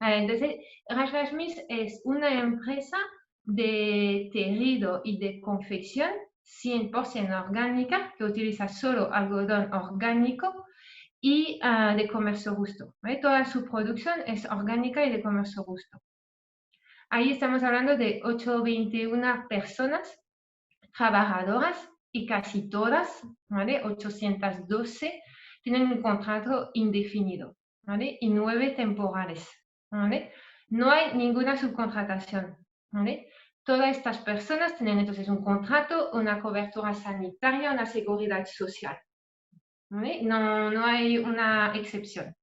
S3: Entonces, Rajlakshmis es una empresa de tejido y de confección 100% orgánica, que utiliza solo algodón orgánico y de comercio justo, ¿vale? Toda su producción es orgánica y de comercio justo. Ahí estamos hablando de 821 personas trabajadoras y casi todas, ¿vale? 812 tienen un contrato indefinido, ¿vale? Y 9 temporales, ¿vale? No hay ninguna subcontratación, ¿vale? Todas estas personas tienen entonces un contrato, una cobertura sanitaria, una seguridad social, ¿vale? No hay una excepción.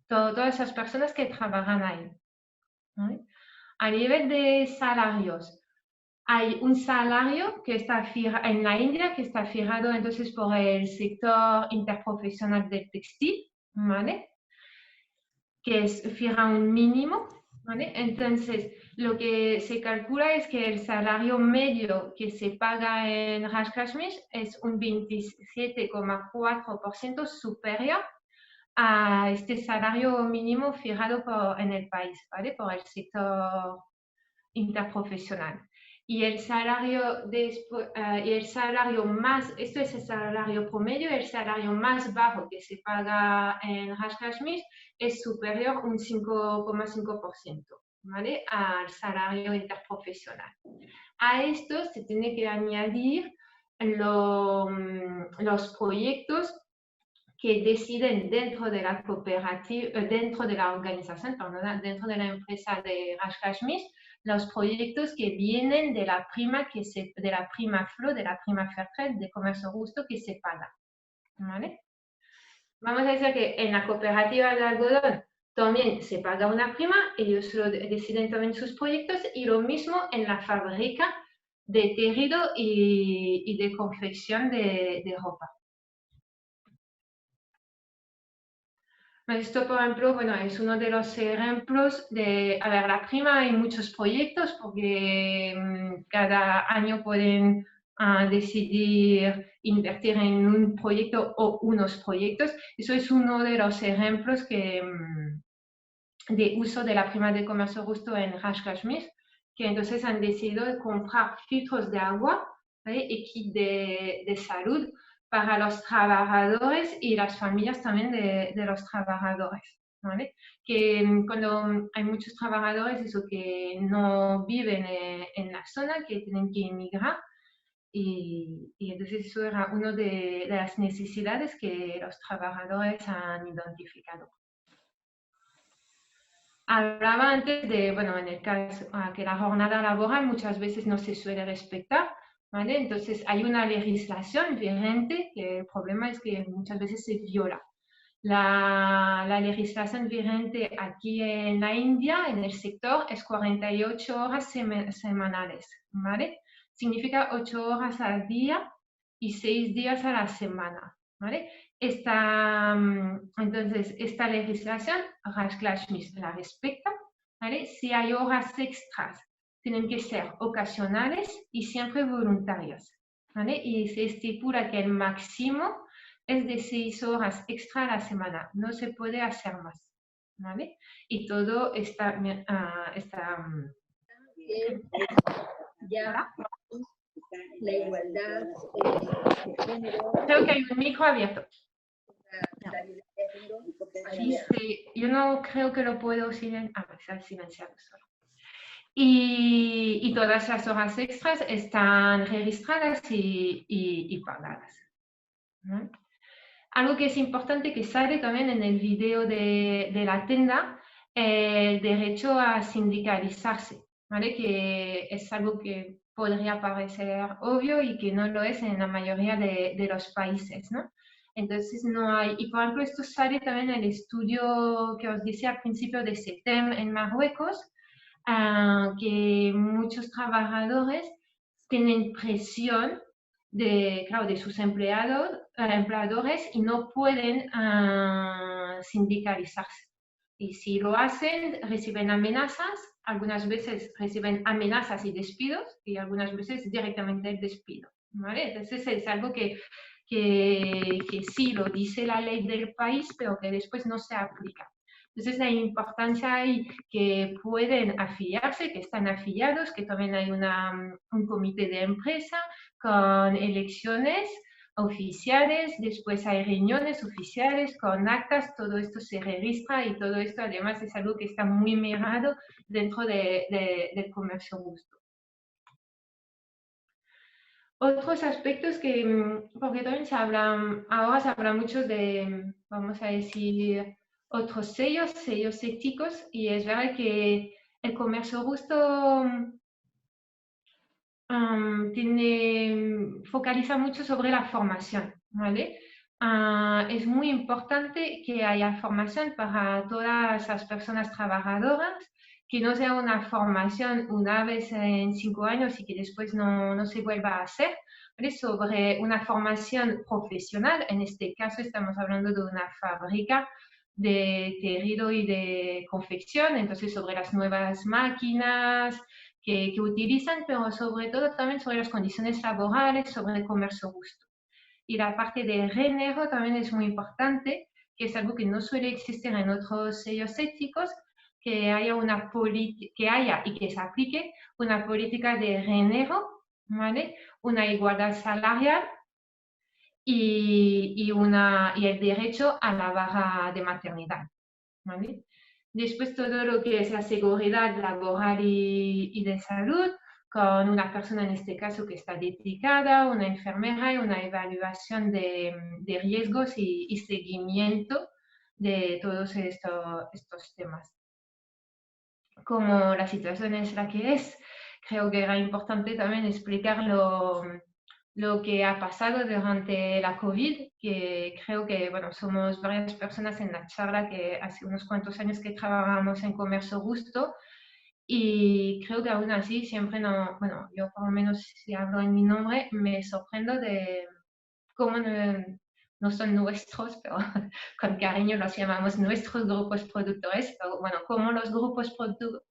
S3: Todas esas personas que trabajan ahí, ¿vale? A nivel de salarios, hay un salario que está en la India que está fijado entonces por el sector interprofesional del textil, ¿vale? Que fija un mínimo, ¿vale? Entonces, lo que se calcula es que el salario medio que se paga en Raj Kashmir es un 27,4% superior a este salario mínimo fijado en el país, ¿vale? Por el sector interprofesional. Y el salario más, esto es el salario promedio, el salario más bajo que se paga en Raj Kashmir es superior un 5,5%, ¿vale? Al salario interprofesional. A esto se tiene que añadir los proyectos que deciden dentro de la cooperativa, dentro de la organización, perdón, dentro de la empresa de Raj Kashmir, los proyectos que vienen de la prima de la prima FLO, de la prima Fairtrade, de comercio justo que se paga, ¿vale? Vamos a decir que en la cooperativa de algodón también se paga una prima, ellos lo deciden también sus proyectos, y lo mismo en la fábrica de tejido y de confección de ropa. Esto, por ejemplo, bueno, es uno de los ejemplos de, a ver, la prima hay muchos proyectos porque cada año pueden decidir invertir en un proyecto o unos proyectos. Eso es uno de los ejemplos de uso de la prima de comercio justo en Raj Kashmir, que entonces han decidido comprar filtros de agua, ¿vale? Y kit de salud para los trabajadores y las familias también de los trabajadores, ¿vale? Que cuando hay muchos trabajadores eso que no viven en la zona, que tienen que emigrar, y entonces eso era una de las necesidades que los trabajadores han identificado. Hablaba antes de, bueno, en el caso que la jornada laboral muchas veces no se suele respetar, ¿vale? Entonces hay una legislación vigente que el problema es que muchas veces se viola. La legislación vigente aquí en la India, en el sector, es 48 horas semanales, ¿vale? Significa 8 horas al día y 6 días a la semana, ¿vale? Entonces, esta legislación, Raj Kashmir la respecta, ¿vale? Si hay horas extras, tienen que ser ocasionales y siempre voluntarias, ¿vale? Y se estipula que el máximo es de 6 horas extra a la semana, no se puede hacer más, ¿vale? Y todo está ya. La igualdad de género. Creo que hay un micro abierto. Yo no creo que lo puedo silenciar solo. Y todas las horas extras están registradas y pagadas, ¿no? Algo que es importante que sale también en el video de la tienda, el derecho a sindicalizarse, ¿vale? Que es algo que podría parecer obvio y que no lo es en la mayoría de los países, ¿no? Entonces no hay, y por ejemplo esto sale también en el estudio que os decía al principio de CETEM en Marruecos, que muchos trabajadores tienen presión claro, de sus empleadores y no pueden sindicalizarse. Y si lo hacen, reciben amenazas, algunas veces reciben amenazas y despidos y algunas veces directamente el despido, ¿vale? Entonces es algo que sí lo dice la ley del país, pero que después no se aplica. Entonces la importancia hay que pueden afiliarse, que están afiliados, que también hay un comité de empresa con elecciones oficiales, después hay reuniones oficiales con actas, todo esto se registra y todo esto además es algo que está muy mirado dentro del comercio justo. Otros aspectos porque también ahora se habla mucho de, vamos a decir, otros sellos éticos, y es verdad que el comercio justo focaliza mucho sobre la formación, ¿vale? Es muy importante que haya formación para todas las personas trabajadoras, que no sea una formación una vez en 5 años y que después no se vuelva a hacer, ¿vale? Sobre una formación profesional. En este caso estamos hablando de una fábrica de tejido y de confección, entonces sobre las nuevas máquinas que utilizan, pero sobre todo también sobre las condiciones laborales, sobre el comercio justo. Y la parte de género también es muy importante, que es algo que no suele existir en otros sellos éticos, que haya y que se aplique una política de género, ¿vale? Una igualdad salarial y el derecho a la baja de maternidad, ¿vale? Después todo lo que es la seguridad laboral y de salud, con una persona en este caso que está dedicada, una enfermera y una evaluación de riesgos y seguimiento de todos estos temas. Como la situación es la que es, creo que era importante también explicar lo que ha pasado durante la COVID, que creo que, bueno, somos varias personas en la charla que hace unos cuantos años que trabajamos en comercio justo y creo que aún así siempre no, bueno, yo por lo menos si hablo en mi nombre, me sorprendo de cómo no son nuestros, pero con cariño los llamamos nuestros grupos productores, pero bueno, cómo los grupos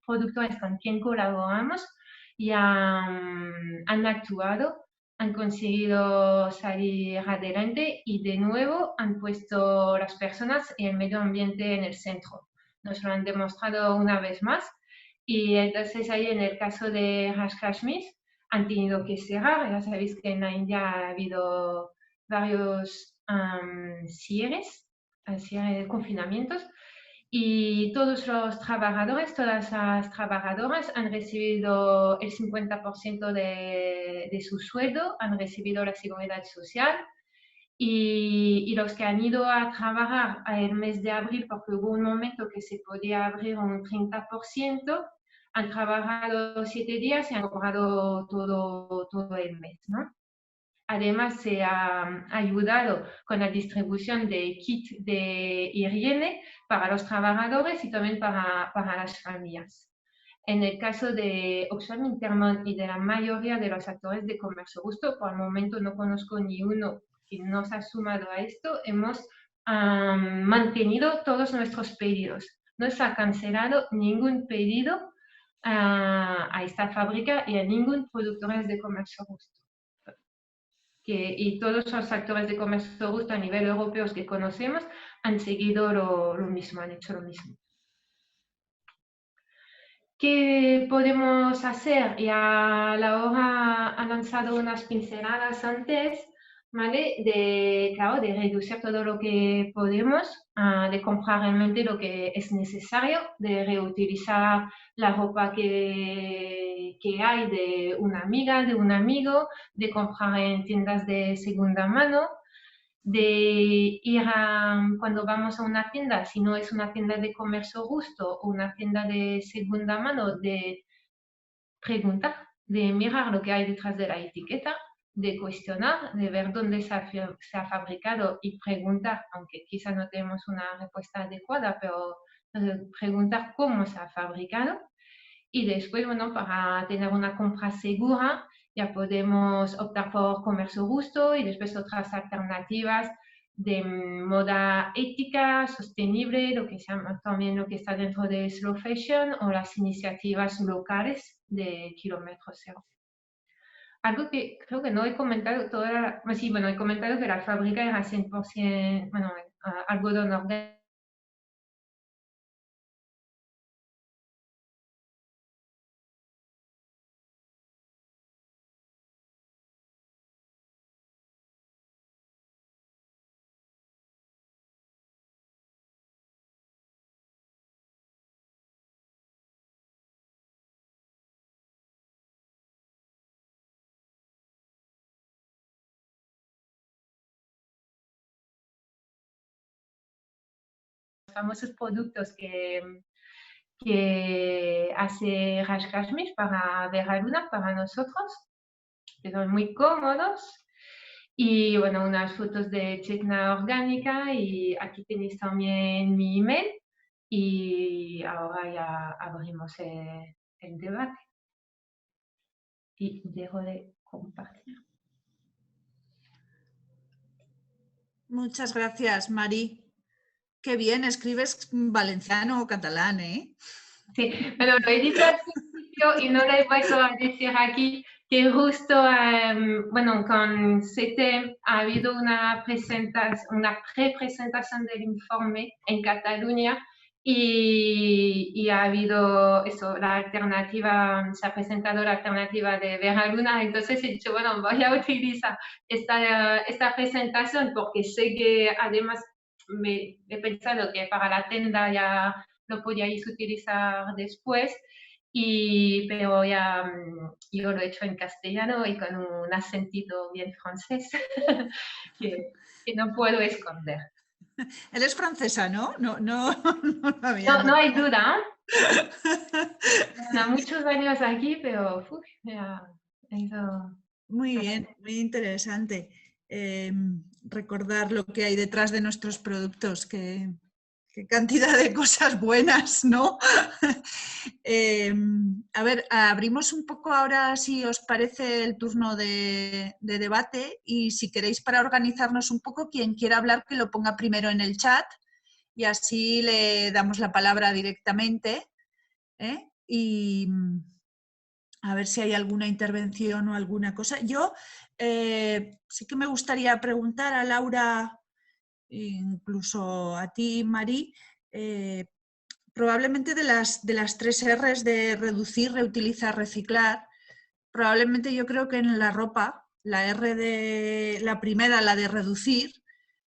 S3: productores con quien colaboramos ya han actuado, han conseguido salir adelante y de nuevo han puesto las personas y el medio ambiente en el centro. Nos lo han demostrado una vez más y entonces ahí en el caso de Raj Kashmir han tenido que cerrar. Ya sabéis que en la India ha habido varios cierres de confinamientos y todos los trabajadores, todas las trabajadoras han recibido el 50% de su sueldo, han recibido la seguridad social y los que han ido a trabajar el mes de abril, porque hubo un momento que se podía abrir un 30%, han trabajado 7 días y han cobrado todo el mes, ¿no? Además, se ha ayudado con la distribución de kits de higiene para los trabajadores y también para las familias. En el caso de Oxfam Intermón y de la mayoría de los actores de comercio justo, por el momento no conozco ni uno que nos ha sumado a esto, hemos mantenido todos nuestros pedidos. No se ha cancelado ningún pedido a esta fábrica y a ningún productor de comercio justo. Y todos los actores de comercio justo a nivel europeo que conocemos han seguido lo mismo, han hecho lo mismo. ¿Qué podemos hacer? Ya Laura ha lanzado unas pinceladas antes, ¿vale? Claro, de reducir todo lo que podemos, de comprar realmente lo que es necesario, de reutilizar la ropa que hay de una amiga, de un amigo, de comprar en tiendas de segunda mano, de ir cuando vamos a una tienda, si no es una tienda de comercio justo o una tienda de segunda mano, de preguntar, de mirar lo que hay detrás de la etiqueta, de cuestionar, de ver dónde se ha fabricado y preguntar, aunque quizás no tenemos una respuesta adecuada, pero preguntar cómo se ha fabricado. Y después, bueno, para tener una compra segura, ya podemos optar por comercio justo y después otras alternativas de moda ética, sostenible, lo que se llama también lo que está dentro de slow fashion o las iniciativas locales de kilómetro cero. Algo que creo que no he comentado sí, bueno, he comentado que la fábrica era 100%, bueno, algodón orgánico. Famosos productos que hace Raj Kashmir para ver a Luna, para nosotros, que son muy cómodos. Y bueno, unas fotos de Chetna orgánica y aquí tenéis también mi email. y ahora ya abrimos el debate. Y dejo de compartir.
S1: Muchas gracias, Mari. Qué bien, escribes valenciano o catalán, ¿eh?
S3: Sí, pero lo he dicho al principio y no lo he vuelto a decir aquí, que justo, bueno, con CETE ha habido una pre-presentación del informe en Cataluña y ha habido eso, la alternativa, se ha presentado la alternativa de Vera Luna, entonces he dicho, bueno, voy a utilizar esta presentación porque sé que además he pensado que para la tienda ya lo podíais utilizar después, pero ya yo lo he hecho en castellano y con un acentito bien francés que no puedo esconder.
S1: Eres francesa, ¿no? No,
S3: No hay duda. Bueno, muchos años aquí, pero eso.
S1: Muy bien, muy interesante recordar lo que hay detrás de nuestros productos, qué cantidad de cosas buenas, ¿no? A ver, abrimos un poco ahora, si os parece, el turno de debate y si queréis, para organizarnos un poco, quien quiera hablar que lo ponga primero en el chat y así le damos la palabra directamente, ¿eh? Y a ver si hay alguna intervención o alguna cosa. Yo sí que me gustaría preguntar a Laura, incluso a ti, Mari, probablemente de las 3 R's de reducir, reutilizar, reciclar, probablemente yo creo que en la ropa, la R de la primera, la de reducir,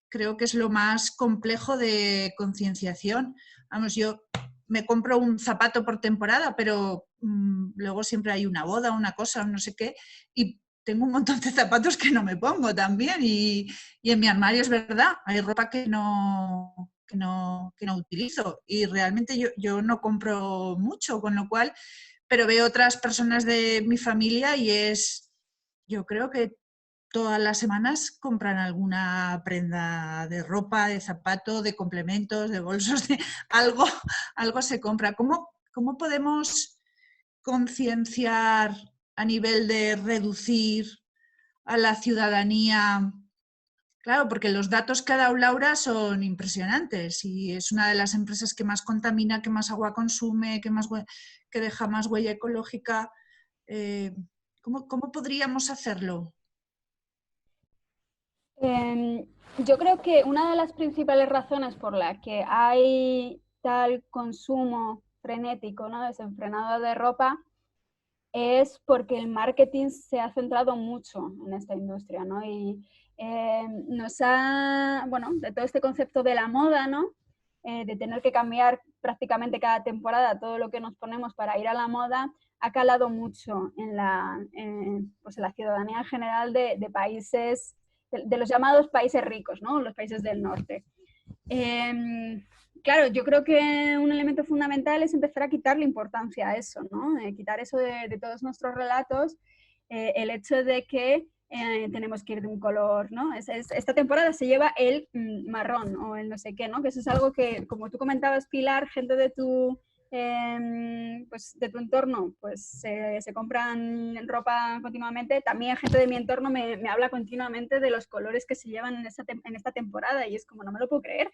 S1: creo que es lo más complejo de concienciación. Vamos, yo me compro un zapato por temporada, pero luego siempre hay una boda, una cosa, no sé qué, y tengo un montón de zapatos que no me pongo también y en mi armario es verdad, hay ropa que no utilizo y realmente yo no compro mucho, con lo cual, pero veo otras personas de mi familia y yo creo que todas las semanas compran alguna prenda de ropa, de zapato, de complementos, de bolsos, de algo se compra. ¿Cómo podemos concienciar a nivel de reducir a la ciudadanía? Claro, porque los datos que ha dado Laura son impresionantes y es una de las empresas que más contamina, que más agua consume, que deja más huella ecológica. ¿Cómo podríamos hacerlo?
S4: Yo creo que una de las principales razones por las que hay tal consumo frenético, ¿no?, desenfrenado de ropa, es porque el marketing se ha centrado mucho en esta industria, ¿no? Y de todo este concepto de la moda, ¿no? De tener que cambiar prácticamente cada temporada todo lo que nos ponemos para ir a la moda, ha calado mucho en la ciudadanía en general de países, de los llamados países ricos, ¿no? Los países del norte. Claro, yo creo que un elemento fundamental es empezar a quitarle importancia a eso, ¿no? Quitar eso de todos nuestros relatos, el hecho de que tenemos que ir de un color, ¿no? Esta temporada se lleva el marrón o el no sé qué, ¿no? Que eso es algo que, como tú comentabas, Pilar, gente de tu entorno, pues se compran ropa continuamente. También gente de mi entorno me habla continuamente de los colores que se llevan en esta temporada y es como, no me lo puedo creer.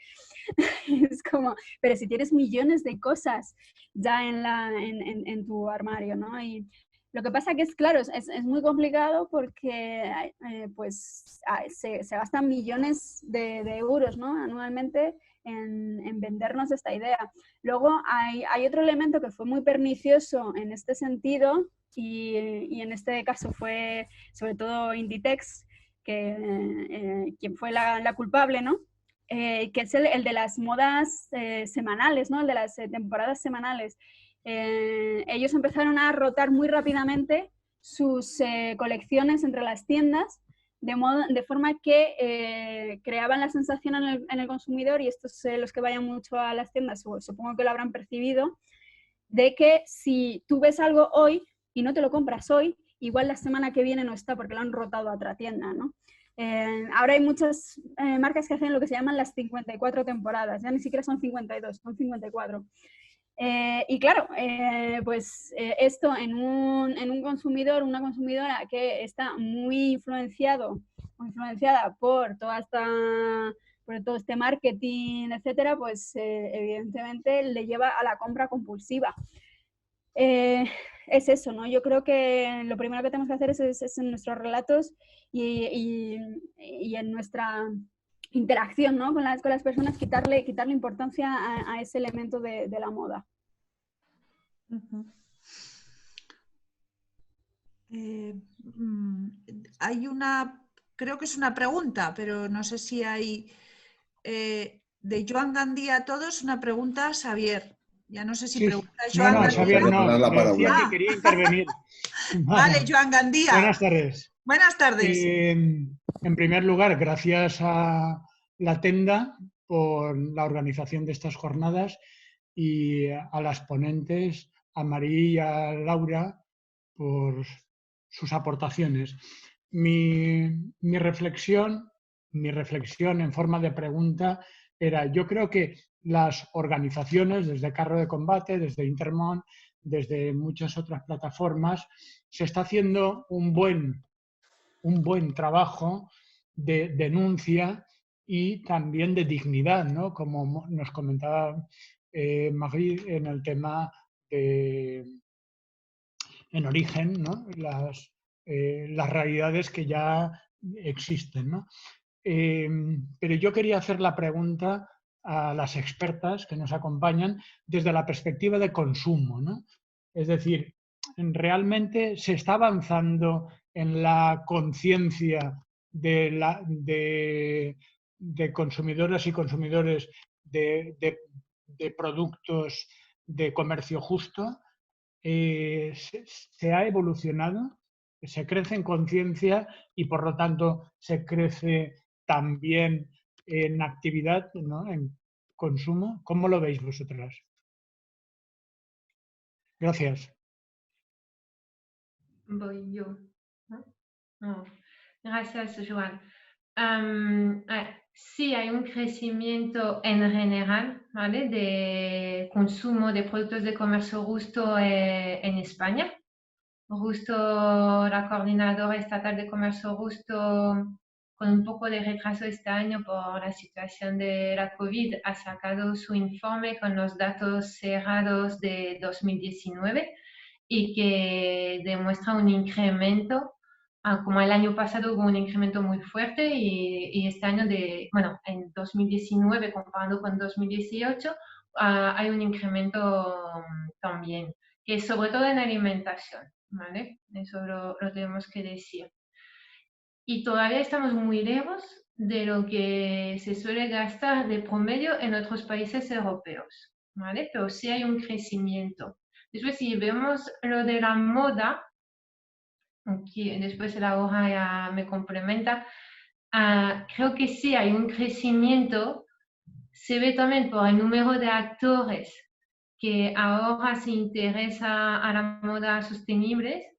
S4: Es como, pero si tienes millones de cosas ya en tu armario, ¿no? Y lo que pasa que es, claro, es muy complicado porque se gastan millones de euros, ¿no?, anualmente en vendernos esta idea. Luego hay otro elemento que fue muy pernicioso en este sentido y en este caso fue sobre todo Inditex, quien fue la culpable, ¿no? Que es el de las modas semanales, ¿no? El de las temporadas semanales. Ellos empezaron a rotar muy rápidamente sus colecciones entre las tiendas, de forma que creaban la sensación en el consumidor, y estos los que vayan mucho a las tiendas supongo que lo habrán percibido, de que si tú ves algo hoy y no te lo compras hoy, igual la semana que viene no está porque lo han rotado a otra tienda, ¿no? Ahora hay muchas marcas que hacen lo que se llaman las 54 temporadas, ya ni siquiera son 52, son 54. Y claro, pues esto en un consumidor, una consumidora que está muy influenciada por por todo este marketing, etcétera, pues evidentemente le lleva a la compra compulsiva. Es eso, ¿no? Yo creo que lo primero que tenemos que hacer es en nuestros relatos y en nuestra interacción, ¿no? con las personas, quitarle importancia a ese elemento de la moda.
S1: Hay creo que es una pregunta, pero no sé si hay, de Joan Gandía a todos, una pregunta a Xavier. Ya no sé si
S5: Sí.
S1: pregunta Joan Gandía.
S5: Xavier no, le decía que quería intervenir.
S1: Vale, Joan Gandía.
S5: Buenas tardes.
S1: Buenas tardes.
S5: En primer lugar, gracias a la Tenda por la organización de estas jornadas y a las ponentes, a María y a Laura, por sus aportaciones. Mi reflexión en forma de pregunta era, yo creo que las organizaciones, desde Carro de Combate, desde Intermón, desde muchas otras plataformas, se está haciendo un buen trabajo de denuncia y también de dignidad, ¿no? Como nos comentaba Magri en el tema en origen, ¿no? Las realidades que ya existen, ¿no? Pero yo quería hacer la pregunta a las expertas que nos acompañan desde la perspectiva de consumo, ¿no? Es decir, ¿realmente se está avanzando en la conciencia de consumidoras y consumidores de productos de comercio justo? Se ha evolucionado, se crece en conciencia y por lo tanto se crece también en actividad, ¿no? En consumo. ¿Cómo lo veis vosotras? Gracias.
S3: Voy yo, ¿no? No. Gracias, Joan. Sí, hay un crecimiento en general, ¿vale? De consumo de productos de comercio justo en España. Justo la Coordinadora Estatal de Comercio Justo, con un poco de retraso este año por la situación de la COVID, ha sacado su informe con los datos cerrados de 2019 y que demuestra un incremento, como el año pasado hubo un incremento muy fuerte y este año, en 2019 comparando con 2018, hay un incremento también, que es sobre todo en alimentación, ¿vale? Eso lo tenemos que decir. Y todavía estamos muy lejos de lo que se suele gastar de promedio en otros países europeos, ¿vale? Pero sí hay un crecimiento. Después, si vemos lo de la moda, aquí después Laura ya me complementa, creo que sí hay un crecimiento. Se ve también por el número de actores que ahora se interesa a la moda sostenible.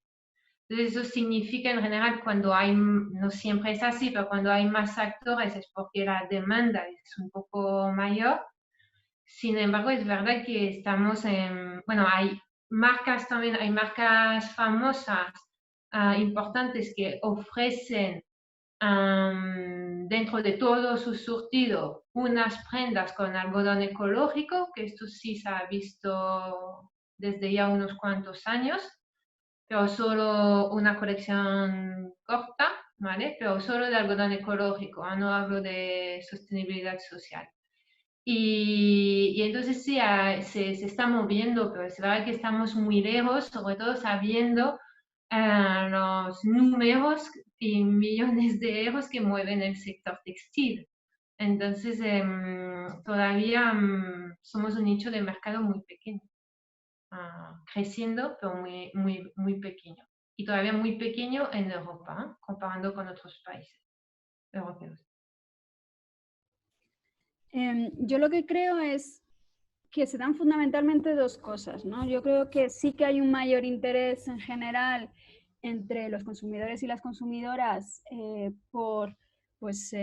S3: Entonces, eso significa en general cuando hay, no siempre es así, pero cuando hay más actores es porque la demanda es un poco mayor. Sin embargo, es verdad que estamos bueno, hay marcas también, hay marcas famosas, importantes que ofrecen dentro de todo su surtido unas prendas con algodón ecológico, que esto sí se ha visto desde ya unos cuantos años, pero solo una colección corta, ¿vale? Pero solo de algodón ecológico, no hablo de sostenibilidad social. Y entonces sí, se está moviendo, pero es verdad que estamos muy lejos, sobre todo sabiendo los números y millones de euros que mueven el sector textil. Entonces, todavía somos un nicho de mercado muy pequeño, creciendo, pero muy pequeño. Y todavía muy pequeño en Europa, comparando con otros países europeos.
S4: Yo lo que creo es que se dan fundamentalmente dos cosas, ¿no? Yo creo que sí que hay un mayor interés en general entre los consumidores y las consumidoras por pues,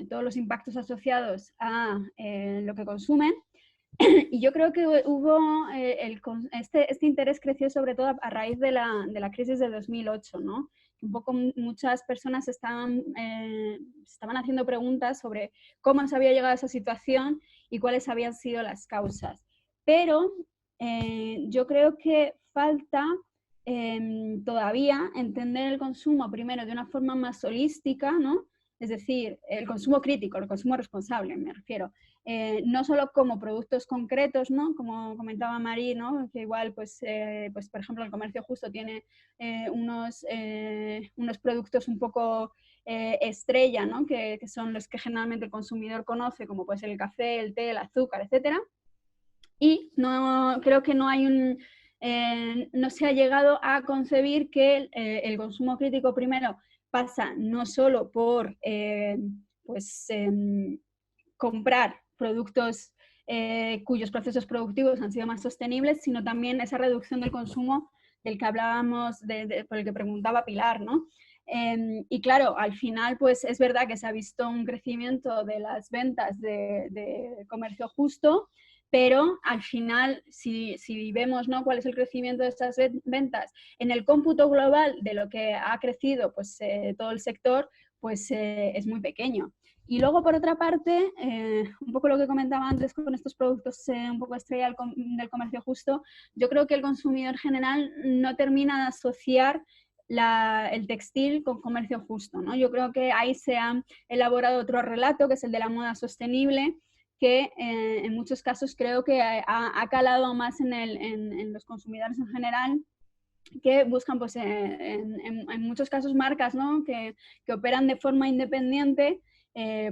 S4: todos los impactos asociados a lo que consumen. Y yo creo que hubo este interés creció sobre todo a raíz de la crisis de 2008, ¿no? Un poco muchas personas estaban haciendo preguntas sobre cómo se había llegado a esa situación y cuáles habían sido las causas. Pero yo creo que falta todavía entender el consumo primero de una forma más holística, ¿no? Es decir, el consumo crítico, el consumo responsable, me refiero. No solo como productos concretos, ¿no? Como comentaba Marí, ¿no? Que igual, pues por ejemplo, el comercio justo tiene unos productos un poco estrella, ¿no? Que son los que generalmente el consumidor conoce, como puede ser el café, el té, el azúcar, etc. Y creo que no hay no se ha llegado a concebir que el consumo crítico primero pasa no solo por comprar productos cuyos procesos productivos han sido más sostenibles, sino también esa reducción del consumo del que hablábamos, por el que preguntaba Pilar, ¿no? Y claro, al final pues es verdad que se ha visto un crecimiento de las ventas de comercio justo, pero al final, si vemos, ¿no?, cuál es el crecimiento de estas ventas en el cómputo global de lo que ha crecido pues, todo el sector, pues es muy pequeño. Y luego, por otra parte, un poco lo que comentaba antes con estos productos un poco estrella del comercio justo, yo creo que el consumidor general no termina de asociar el textil con comercio justo, ¿no? Yo creo que ahí se ha elaborado otro relato, que es el de la moda sostenible, que en muchos casos creo que ha calado más en los consumidores en general, que buscan pues, en muchos casos marcas, ¿no?, que operan de forma independiente,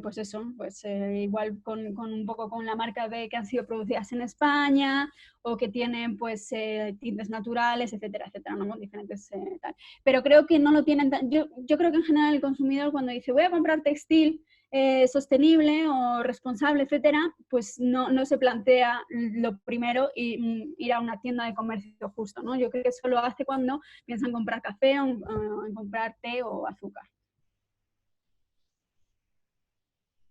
S4: pues eso, pues igual con un poco con la marca de que han sido producidas en España o que tienen pues tintes naturales, etcétera, etcétera, ¿no?, con diferentes tal. Pero creo que no lo tienen yo creo que en general el consumidor cuando dice voy a comprar textil sostenible o responsable, etcétera, pues no se plantea lo primero ir a una tienda de comercio justo, ¿no? Yo creo que eso lo hace cuando piensan comprar café o en comprar té o azúcar.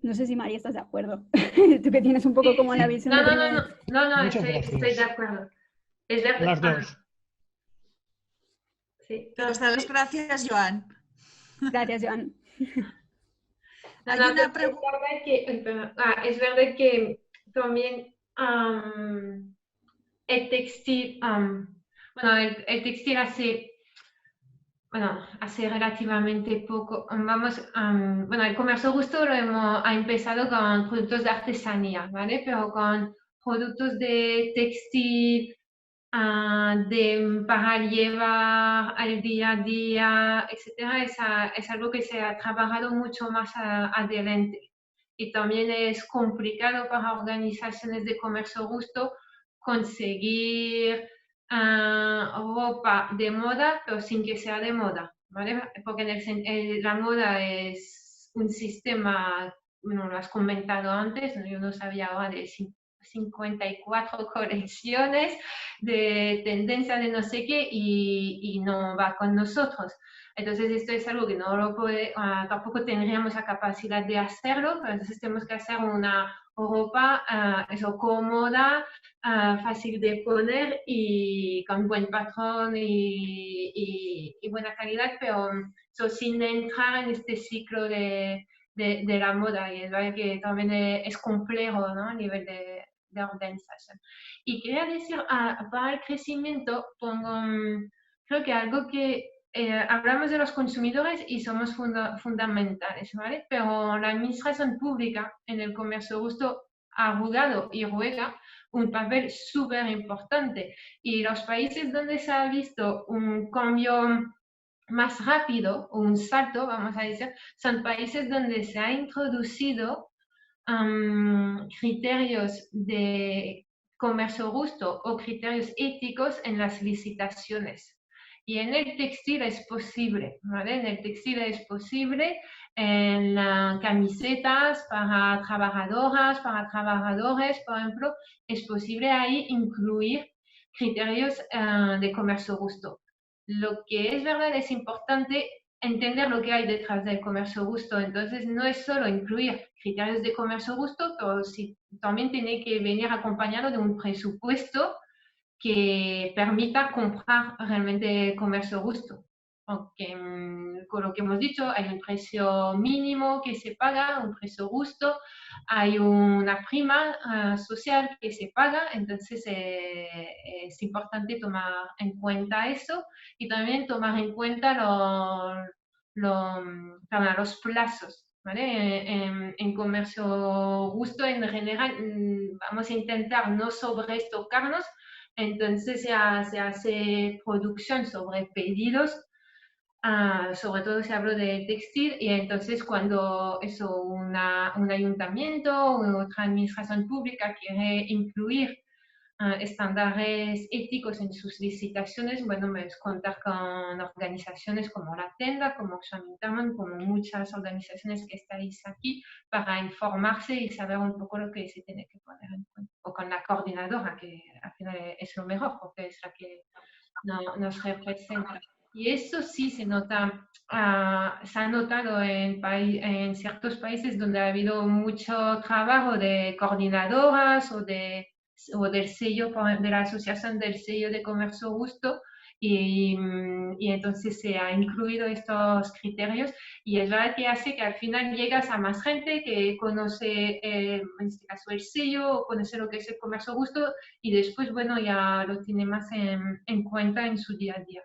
S4: No sé si María estás de acuerdo. Tú que tienes un poco como la visión
S3: No,
S5: estoy
S3: de acuerdo. Es verdad.
S5: Las dos.
S3: Sí.
S1: Las dos, gracias, Joan.
S4: Gracias, Joan.
S1: Hay una pregunta.
S3: Es verdad que también el textil, el textil hace relativamente poco, el comercio justo ha empezado con productos de artesanía, ¿vale? Pero con productos de textil, para llevar al día a día, etcétera, es algo que se ha trabajado mucho más adelante. Y también es complicado para organizaciones de comercio justo conseguir ropa de moda, pero sin que sea de moda, ¿vale? Porque la moda es un sistema, bueno, lo has comentado antes, ¿no? Yo no sabía ahora de 54 colecciones de tendencia de no sé qué y no va con nosotros. Entonces esto es algo que no lo tampoco tendríamos la capacidad de hacerlo, pero entonces tenemos que hacer una ropa cómoda, fácil de poner y con buen patrón y buena calidad, pero sin entrar en este ciclo de la moda, y es verdad que también es complejo, ¿no?, a nivel de organización. Y quería decir, para el crecimiento, creo que algo que hablamos de los consumidores y somos fundamentales, ¿vale? Pero la administración pública en el comercio justo ha jugado y juega un papel súper importante. Y los países donde se ha visto un cambio más rápido, o un salto, vamos a decir, son países donde se ha introducido criterios de comercio justo o criterios éticos en las licitaciones. Y en el textil es posible, ¿vale? En el textil es posible, en camisetas para trabajadoras, para trabajadores, por ejemplo, es posible ahí incluir criterios de comercio justo. lo que es verdad es importante entender lo que hay detrás del comercio justo. Entonces, no es solo incluir criterios de comercio justo, pero sí, también tiene que venir acompañado de un presupuesto que permita comprar realmente comercio justo. Porque con lo que hemos dicho, hay un precio mínimo que se paga, un precio justo, hay una prima social que se paga, entonces es importante tomar en cuenta eso y también tomar en cuenta los plazos. ¿Vale? En comercio justo en general vamos a intentar no sobreestocarnos, entonces ya se hace producción sobre pedidos, sobre todo se habla de textil, y entonces cuando eso, un ayuntamiento o otra administración pública quiere incluir estándares éticos en sus licitaciones, bueno, es contar con organizaciones como la Tenda, como Xamintaman, como muchas organizaciones que estáis aquí para informarse y saber un poco lo que se tiene que poner en cuenta. O con la coordinadora, que al final es lo mejor, porque es la que nos representa. Y eso sí se nota, se ha notado en ciertos países donde ha habido mucho trabajo de coordinadoras o del sello, de la Asociación del Sello de Comercio Justo, y entonces se ha incluido estos criterios, y es verdad que hace que al final llegas a más gente que conoce, en este caso, el sello, o conoce lo que es el comercio justo, y después, bueno, ya lo tiene más en cuenta en su día a día.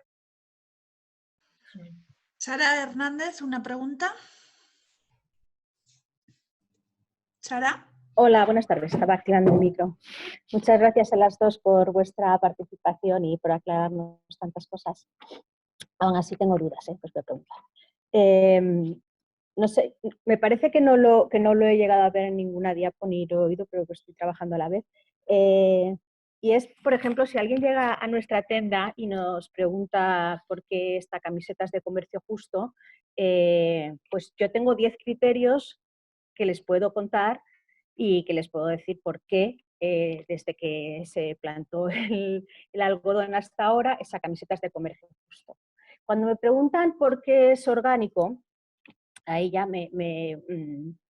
S1: Sara Hernández, una pregunta. Sara.
S6: Hola, buenas tardes. Estaba activando el micro. Muchas gracias a las dos por vuestra participación y por aclararnos tantas cosas. Aún así tengo dudas, pues voy a preguntar. No sé, me parece que no lo he llegado a ver en ninguna diapo ni lo he oído, pero que estoy trabajando a la vez. Y es, por ejemplo, si alguien llega a nuestra tienda y nos pregunta por qué esta camiseta es de comercio justo, pues yo tengo 10 criterios que les puedo contar y que les puedo decir por qué, desde que se plantó el algodón hasta ahora, esa camiseta es de comercio justo. Cuando me preguntan por qué es orgánico, ahí ya,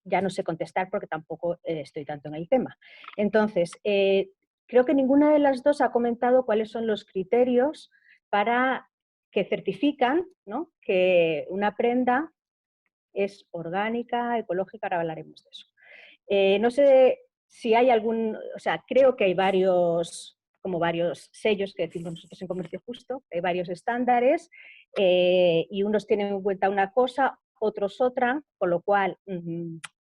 S6: ya no sé contestar porque tampoco estoy tanto en el tema. Entonces, creo que ninguna de las dos ha comentado cuáles son los criterios para que certifican, ¿no?, que una prenda es orgánica, ecológica. Ahora hablaremos de eso. No sé si hay algún, o sea, creo que hay varios sellos que decimos nosotros en Comercio Justo, hay varios estándares, y unos tienen en cuenta una cosa, otros otra, con lo cual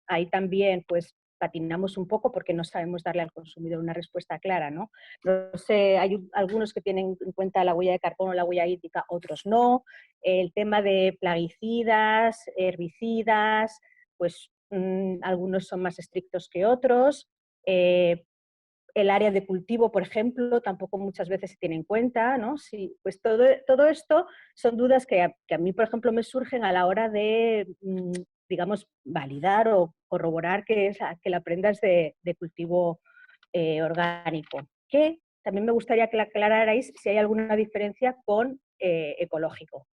S6: ahí también pues patinamos un poco porque no sabemos darle al consumidor una respuesta clara, ¿no? No sé, hay algunos que tienen en cuenta la huella de carbono, la huella hídrica, otros no. El tema de plaguicidas, herbicidas, pues algunos son más estrictos que otros. El área de cultivo, por ejemplo, tampoco muchas veces se tiene en cuenta, ¿no? Sí, pues todo esto son dudas que a mí, por ejemplo, me surgen a la hora de, digamos, validar o corroborar que la prenda es de cultivo orgánico. Que también me gustaría que aclararais si hay alguna diferencia con ecológico,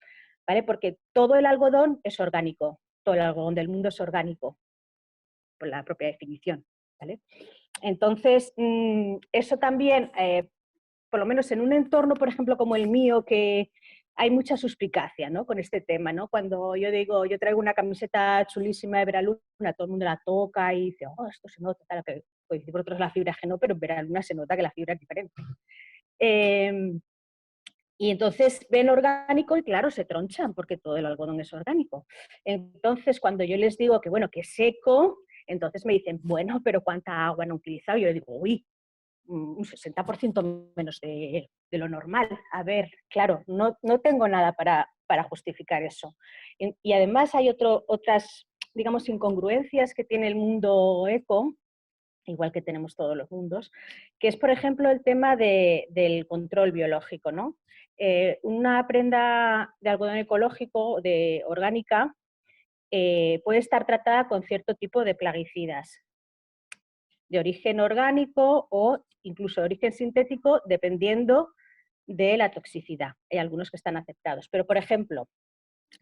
S6: ¿vale? Porque todo el algodón es orgánico, todo el algodón del mundo es orgánico, por la propia definición, ¿vale? Entonces, eso también, por lo menos en un entorno, por ejemplo, como el mío, que hay mucha suspicacia, ¿no?, con este tema, ¿no? Cuando yo digo, yo traigo una camiseta chulísima de Veraluna, todo el mundo la toca y dice, oh, esto se nota, tal, que pues, por otros la fibra que no, pero en Veraluna se nota que la fibra es diferente. Y entonces ven orgánico y claro, se tronchan porque todo el algodón es orgánico. Entonces, cuando yo les digo que bueno, que seco, entonces me dicen, bueno, pero ¿cuánta agua han utilizado? Yo les digo, uy, un 60% menos de lo normal. A ver, claro, no tengo nada para justificar eso. Y además hay otras, digamos, incongruencias que tiene el mundo eco, igual que tenemos todos los mundos, que es, por ejemplo, el tema del control biológico, ¿no? Una prenda de algodón ecológico, orgánica, puede estar tratada con cierto tipo de plaguicidas, de origen orgánico o incluso de origen sintético, dependiendo de la toxicidad. Hay algunos que están aceptados, pero por ejemplo,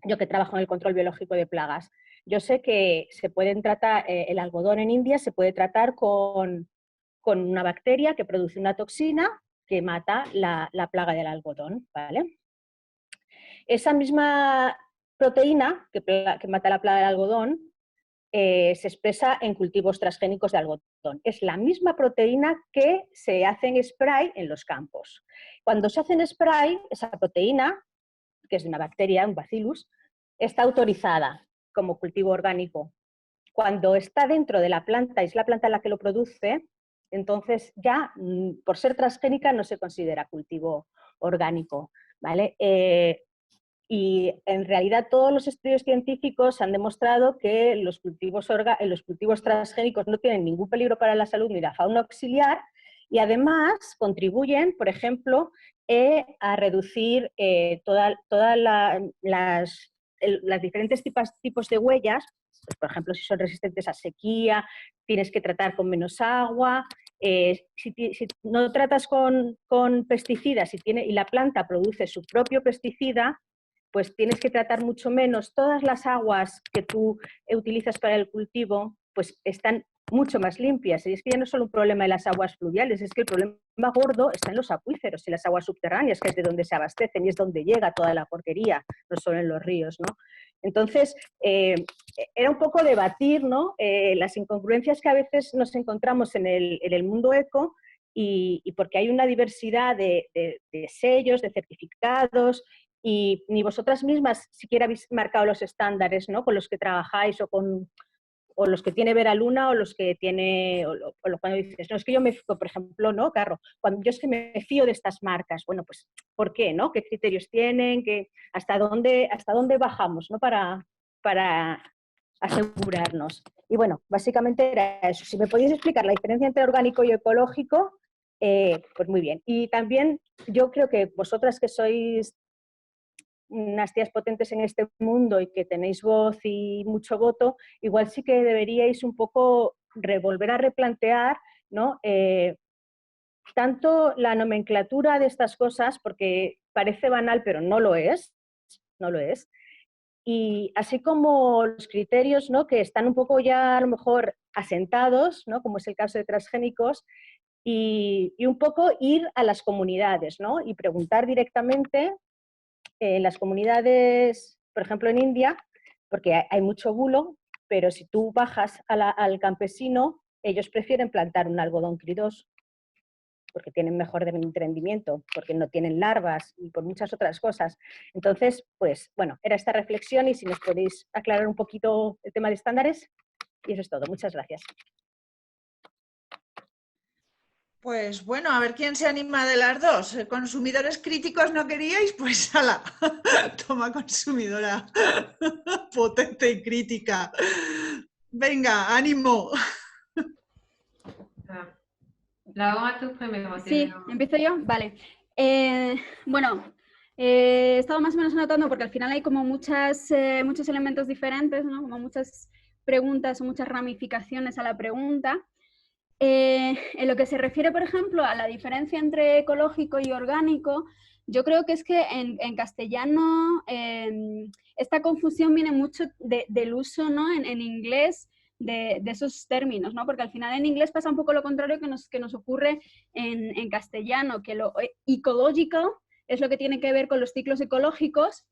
S6: yo que trabajo en el control biológico de plagas, yo sé que se pueden tratar, el algodón en India se puede tratar con una bacteria que produce una toxina que mata la plaga del algodón, ¿vale? Esa misma proteína que mata la plaga del algodón se expresa en cultivos transgénicos de algodón. Es la misma proteína que se hace en spray en los campos. Cuando se hace en spray, esa proteína, que es de una bacteria, un bacillus, está autorizada como cultivo orgánico. Cuando está dentro de la planta, y es la planta la que lo produce, entonces ya, por ser transgénica, no se considera cultivo orgánico, ¿vale? Y en realidad todos los estudios científicos han demostrado que los cultivos transgénicos no tienen ningún peligro para la salud ni la fauna auxiliar y además contribuyen, por ejemplo, a reducir todas las diferentes tipos de huellas. Pues, por ejemplo, si son resistentes a sequía, tienes que tratar con menos agua. Si no tratas con pesticidas y la planta produce su propio pesticida, pues tienes que tratar mucho menos. Todas las aguas que tú utilizas para el cultivo pues están mucho más limpias. Y es que ya no es solo un problema de las aguas fluviales, es que el problema gordo está en los acuíferos y las aguas subterráneas, que es de donde se abastecen y es donde llega toda la porquería, no solo en los ríos, ¿no? Entonces, era un poco debatir, ¿no? Las incongruencias que a veces nos encontramos en el mundo eco y porque hay una diversidad de sellos, de certificados, y ni vosotras mismas siquiera habéis marcado los estándares, ¿no? Con los que trabajáis o los que tiene Vera Luna o los que tiene, cuando dices, no, es que yo me fío, por ejemplo, ¿no, Carro? Cuando yo es que me fío de estas marcas, bueno, pues, ¿por qué, no? ¿Qué criterios tienen? ¿Hasta dónde bajamos, ¿no? Para asegurarnos. Y bueno, básicamente era eso. Si me podéis explicar la diferencia entre orgánico y ecológico, pues muy bien. Y también yo creo que vosotras que sois unas tías potentes en este mundo y que tenéis voz y mucho voto, igual sí que deberíais un poco volver a replantear, ¿no? Tanto la nomenclatura de estas cosas, porque parece banal, pero no lo es, y así como los criterios, ¿no? Que están un poco ya a lo mejor asentados, ¿no? Como es el caso de transgénicos, y un poco ir a las comunidades, ¿no? Y preguntar directamente en las comunidades, por ejemplo en India, porque hay mucho bulo, pero si tú bajas al campesino, ellos prefieren plantar un algodón cridós, porque tienen mejor rendimiento, porque no tienen larvas y por muchas otras cosas. Entonces, pues bueno, era esta reflexión y si nos podéis aclarar un poquito el tema de estándares, y eso es todo. Muchas gracias.
S1: Pues bueno, a ver quién se anima de las dos. ¿Consumidores críticos no queríais? Pues ala, toma consumidora potente y crítica. Venga, ánimo.
S3: Laura, tú primero.
S4: Sí, ¿empiezo yo? Vale. Bueno, he estado más o menos anotando porque al final hay como muchos elementos diferentes, ¿no? Como muchas preguntas o muchas ramificaciones a la pregunta. En lo que se refiere, por ejemplo, a la diferencia entre ecológico y orgánico, yo creo que es que en castellano esta confusión viene mucho del uso, ¿no? en inglés de esos términos, ¿no? Porque al final en inglés pasa un poco lo contrario que nos ocurre en castellano, que lo ecological es lo que tiene que ver con los ciclos ecológicos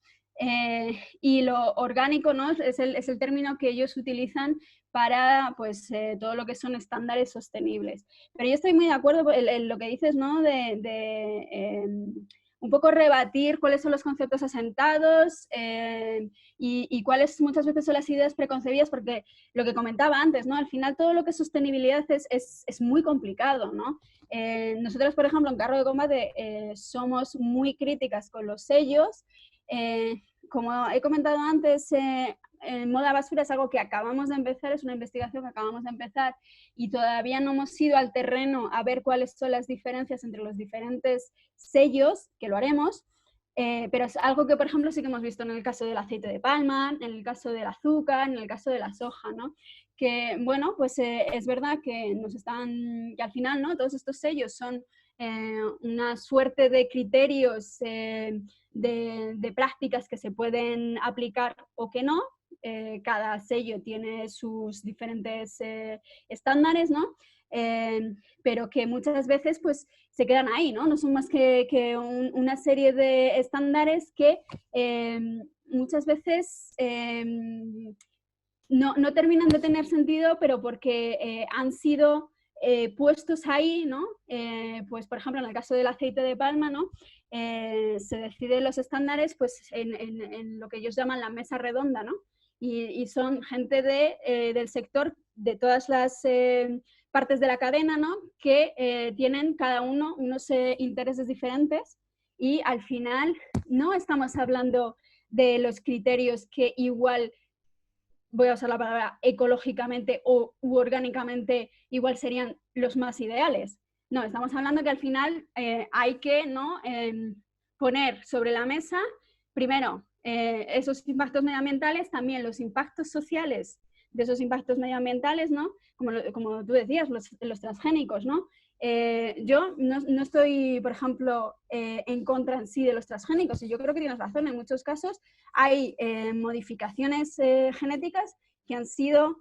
S4: y lo orgánico, ¿no? es el término que ellos utilizan para pues, todo lo que son estándares sostenibles. Pero yo estoy muy de acuerdo en lo que dices, ¿no? Un poco rebatir cuáles son los conceptos asentados y cuáles muchas veces son las ideas preconcebidas, porque lo que comentaba antes, ¿no? Al final todo lo que es sostenibilidad es muy complicado, ¿no? Nosotros, por ejemplo, en Carro de Combate somos muy críticas con los sellos. Como he comentado antes, Moda Basura es algo que acabamos de empezar, es una investigación que acabamos de empezar y todavía no hemos ido al terreno a ver cuáles son las diferencias entre los diferentes sellos, que lo haremos, pero es algo que, por ejemplo, sí que hemos visto en el caso del aceite de palma, en el caso del azúcar, en el caso de la soja, ¿no? Que, bueno, pues es verdad que que al final, ¿no? Todos estos sellos son una suerte de criterios de prácticas que se pueden aplicar o que no. Cada sello tiene sus diferentes estándares, ¿no? Pero que muchas veces pues se quedan ahí, ¿no? No son más que una serie de estándares que muchas veces no terminan de tener sentido, pero porque han sido puestos ahí, ¿no? Pues por ejemplo en el caso del aceite de palma, ¿no? Se deciden los estándares pues en lo que ellos llaman la mesa redonda, ¿no? Y son gente del sector, de todas las partes de la cadena, ¿no? Que tienen cada uno unos intereses diferentes, y al final no estamos hablando de los criterios que igual, voy a usar la palabra ecológicamente u orgánicamente, igual serían los más ideales. No, estamos hablando que al final hay que, ¿no? Poner sobre la mesa, primero, esos impactos medioambientales, también los impactos sociales de esos impactos medioambientales, ¿no? Como tú decías, los transgénicos, ¿no? Yo no estoy, por ejemplo, en contra en sí de los transgénicos, y yo creo que tienes razón, en muchos casos hay modificaciones genéticas que han sido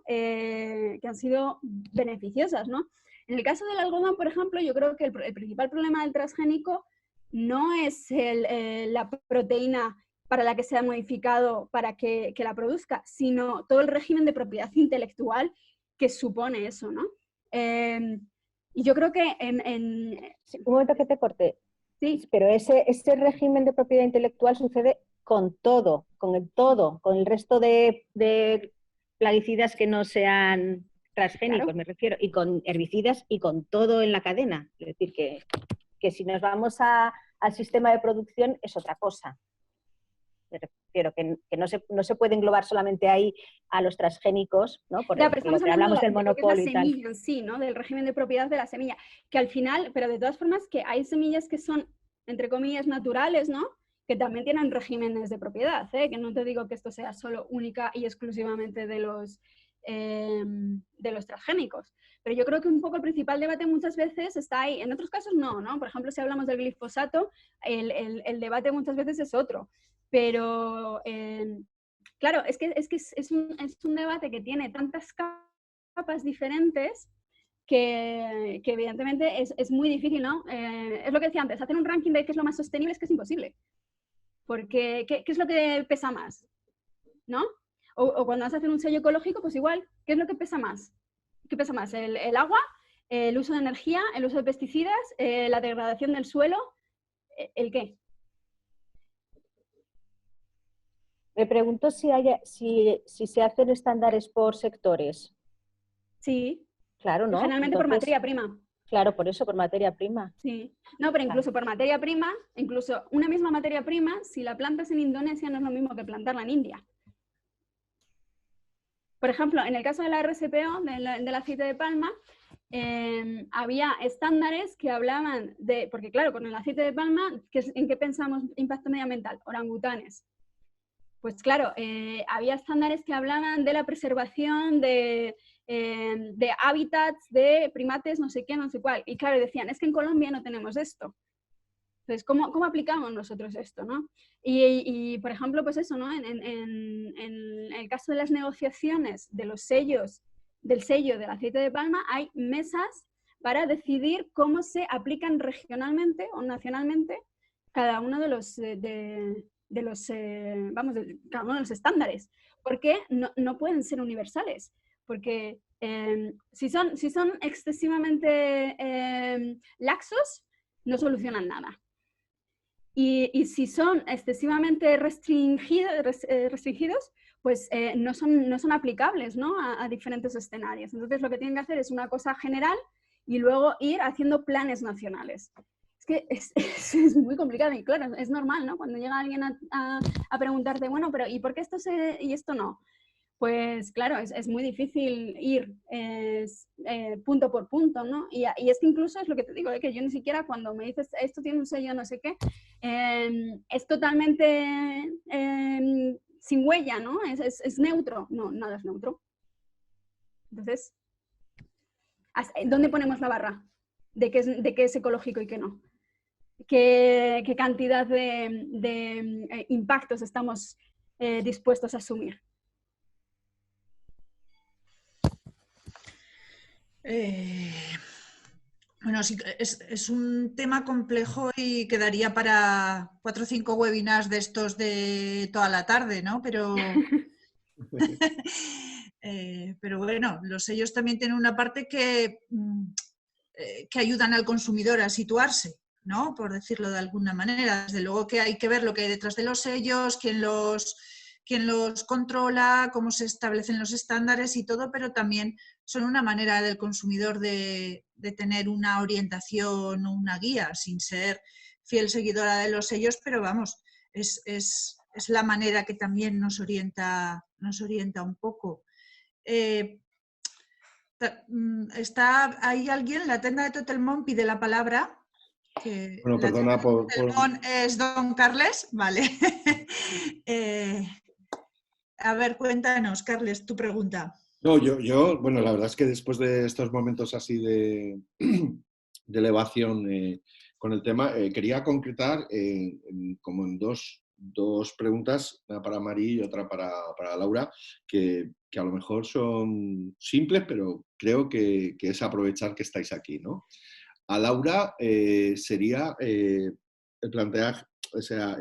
S4: beneficiosas, ¿no? En el caso del algodón, por ejemplo, yo creo que el principal problema del transgénico no es la proteína para la que se ha modificado para que la produzca, sino todo el régimen de propiedad intelectual que supone eso, ¿no? Y yo creo que
S6: Sí, un momento que te corté.
S4: Sí.
S6: Pero ese régimen de propiedad intelectual sucede con todo, con el resto de plaguicidas que no sean transgénicos, claro, me refiero, y con herbicidas y con todo en la cadena. Es decir, que si nos vamos al sistema de producción es otra cosa. Me refiero que no se puede englobar solamente ahí a los transgénicos, ¿no? Por lo que hablamos del monopolio y tal.
S4: La semilla en sí, ¿no? Del régimen de propiedad de la semilla, que al final, pero de todas formas que hay semillas que son, entre comillas, naturales, ¿no? Que también tienen regímenes de propiedad, ¿eh? Que no te digo que esto sea solo única y exclusivamente de los transgénicos. Pero yo creo que un poco el principal debate muchas veces está ahí. En otros casos no, ¿no? Por ejemplo, si hablamos del glifosato, el debate muchas veces es otro. Pero, claro, es un debate que tiene tantas capas diferentes que evidentemente es muy difícil, ¿no? Es lo que decía antes, hacer un ranking de qué es lo más sostenible es que es imposible. Porque, ¿qué es lo que pesa más? ¿No? O cuando vas a hacer un sello ecológico, pues igual, ¿qué es lo que pesa más? ¿Qué pesa más? ¿El agua? ¿El uso de energía? ¿El uso de pesticidas? ¿La degradación del suelo? ¿El qué?
S6: Me pregunto si se hacen estándares por sectores.
S4: Sí.
S6: Claro, ¿no?
S4: Generalmente entonces, por materia prima.
S6: Claro, por eso, por materia prima.
S4: Sí. No, pero incluso por materia prima, incluso una misma materia prima, si la plantas en Indonesia no es lo mismo que plantarla en India. Por ejemplo, en el caso de la RSPO, del aceite de palma, había estándares que hablaban de, porque claro, con el aceite de palma, ¿en qué pensamos impacto medioambiental? Orangutanes. Pues claro, había estándares que hablaban de la preservación de hábitats de primates, no sé qué, no sé cuál. Y claro, decían, es que en Colombia no tenemos esto. Entonces, ¿cómo aplicamos nosotros esto, no? Y por ejemplo, pues eso, ¿no? En el caso de las negociaciones de los sellos, del sello del aceite de palma, hay mesas para decidir cómo se aplican regionalmente o nacionalmente cada uno de los cada uno de los estándares, porque no pueden ser universales, porque si son excesivamente laxos, no solucionan nada. Y si son excesivamente restringidos, pues no son aplicables, ¿no? a diferentes escenarios. Entonces lo que tienen que hacer es una cosa general y luego ir haciendo planes nacionales. Es que es muy complicado y claro, es normal, ¿no? Cuando llega alguien a preguntarte, bueno, pero ¿y por qué esto y esto no? Pues claro, es muy difícil ir punto por punto, ¿no? Y es que incluso es lo que te digo, que yo ni siquiera cuando me dices esto tiene un sello no sé qué, es totalmente sin huella, ¿no? Es neutro. No, nada es neutro. Entonces, ¿dónde ponemos la barra? de qué es ecológico y qué no. ¿Qué cantidad de impactos estamos dispuestos a asumir?
S1: Bueno, sí, es un tema complejo y quedaría para 4 o 5 webinars de estos de toda la tarde, ¿no? Pero, pero bueno, los sellos también tienen una parte que ayudan al consumidor a situarse, ¿no? Por decirlo de alguna manera. Desde luego que hay que ver lo que hay detrás de los sellos, quién los controla, cómo se establecen los estándares y todo, pero también son una manera del consumidor de tener una orientación o una guía, sin ser fiel seguidora de los sellos, pero vamos, es la manera que también nos orienta un poco. ¿Hay alguien? La tenda de Totelmont pide la palabra. Que
S7: bueno, perdona por...
S1: Es don Carles, vale. A ver, cuéntanos, Carles, tu pregunta.
S7: No, bueno, la verdad es que después de estos momentos así de elevación con el tema, quería concretar como en dos preguntas, una para Marí y otra para Laura, que a lo mejor son simples, pero creo que es aprovechar que estáis aquí, ¿no? A Laura sería el plantear, o sea,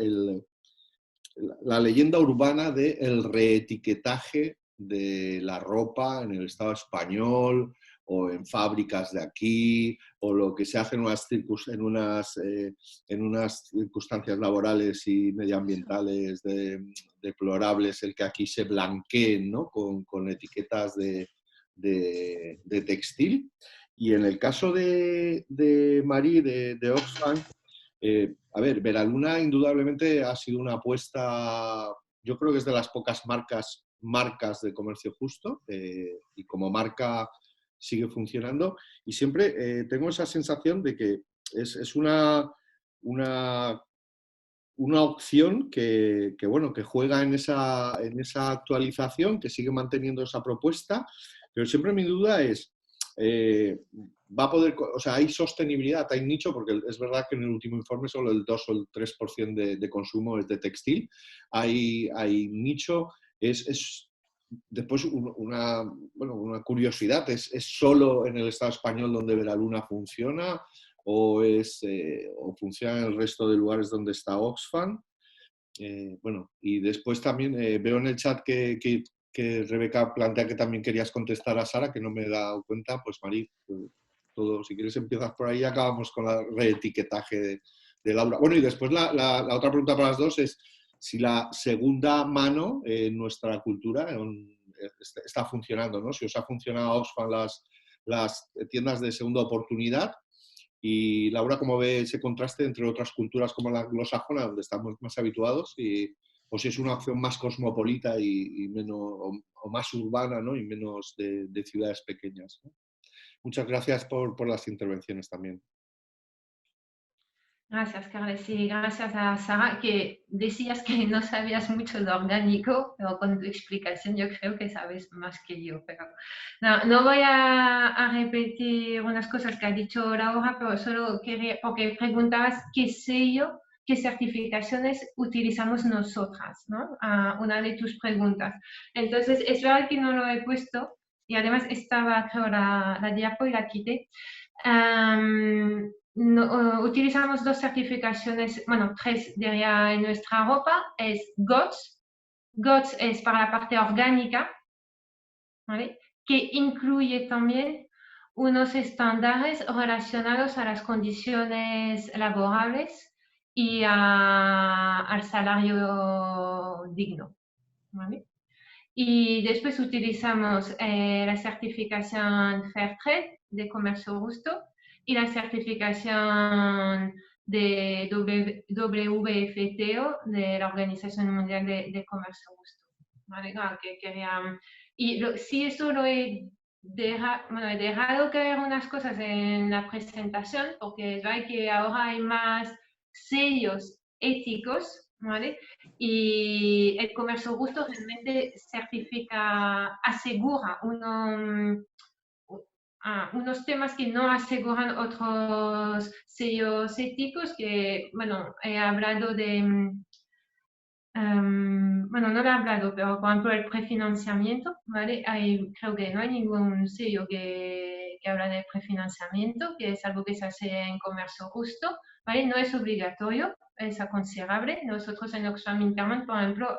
S7: la leyenda urbana del reetiquetaje de la ropa en el Estado español o en fábricas de aquí, o lo que se hace en unas circunstancias laborales y medioambientales deplorables, el que aquí se blanqueen, ¿no? con etiquetas de textil. Y en el caso de Marí, de Oxfam, a ver, Veraluna indudablemente ha sido una apuesta, yo creo que es de las pocas marcas de comercio justo, y como marca sigue funcionando, y siempre tengo esa sensación de que es una opción que juega en esa actualización, que sigue manteniendo esa propuesta, pero siempre mi duda es, va a poder, o sea, hay sostenibilidad, hay nicho, porque es verdad que en el último informe solo el 2 o el 3% de consumo es de textil, hay nicho, después una curiosidad, ¿es solo en el Estado español donde Veraluna funciona o funciona en el resto de lugares donde está Oxfam? Y después también veo en el chat que Rebeca plantea que también querías contestar a Sara, que no me he dado cuenta. Pues Marí, si quieres empiezas por ahí y acabamos con el reetiquetaje de Laura. Bueno, y después la otra pregunta para las dos es si la segunda mano en nuestra cultura está funcionando, ¿no? Si os ha funcionado a Oxfam las tiendas de segunda oportunidad. Y Laura, ¿cómo ve ese contraste entre otras culturas como la anglosajona, donde estamos más habituados, o si es una opción más cosmopolita y menos, o más urbana, ¿no? Y menos de ciudades pequeñas, ¿no? Muchas gracias por las intervenciones también.
S3: Gracias, Carles. Y gracias a Sara, que decías que no sabías mucho de orgánico, pero con tu explicación yo creo que sabes más que yo. Pero no voy a repetir unas cosas que ha dicho Laura, pero solo quería, porque preguntabas qué sello, qué certificaciones utilizamos nosotras, ¿no? Una de tus preguntas. Entonces, es verdad que no lo he puesto, y además estaba, creo, la diapo y la quité. Utilizamos dos certificaciones, bueno, tres diría en nuestra ropa, es GOTS. GOTS es para la parte orgánica, ¿vale? Que incluye también unos estándares relacionados a las condiciones laborables y al salario digno, ¿vale? Y después utilizamos la certificación Fairtrade de comercio justo y la certificación de WFTO de la Organización Mundial de Comercio Justo. ¿Vale? Sí, eso lo he dejado caer unas cosas en la presentación, porque es verdad que ahora hay más sellos éticos, ¿vale? Y el comercio justo realmente asegura unos temas que no aseguran otros sellos éticos, que, bueno, he hablado de... bueno, no lo he hablado, pero por ejemplo el prefinanciamiento, ¿vale? Creo que no hay ningún sello que habla de prefinanciamiento, que es algo que se hace en comercio justo, ¿vale? No es obligatorio, es aconsejable. Nosotros en Oxfam Intermón, por ejemplo,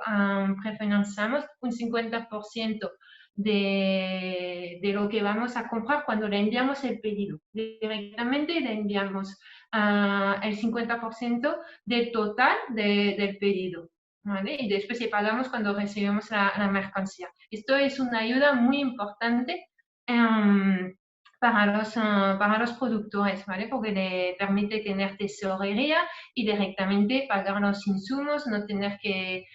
S3: prefinanciamos un 50% de lo que vamos a comprar cuando le enviamos el pedido. Directamente le enviamos el 50% del total del pedido. ¿Vale? Y después le pagamos cuando recibimos la mercancía. Esto es una ayuda muy importante para los productores, ¿vale? Porque le permite tener tesorería y directamente pagar los insumos, no tener que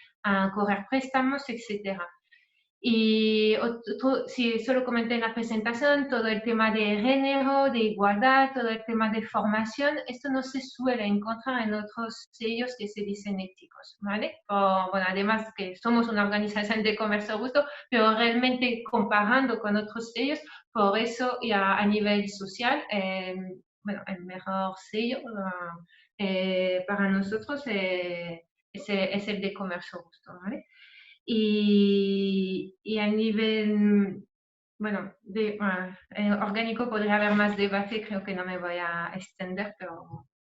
S3: correr préstamos, etc. Y si solo comenté en la presentación, todo el tema de género, de igualdad, todo el tema de formación, esto no se suele encontrar en otros sellos que se dicen éticos, ¿vale? Bueno, además que somos una organización de comercio justo, pero realmente comparando con otros sellos, por eso ya a nivel social, bueno, el mejor sello para nosotros es el de comercio justo, ¿vale? Y a nivel, bueno, orgánico podría haber más debate, creo que no me voy a extender, pero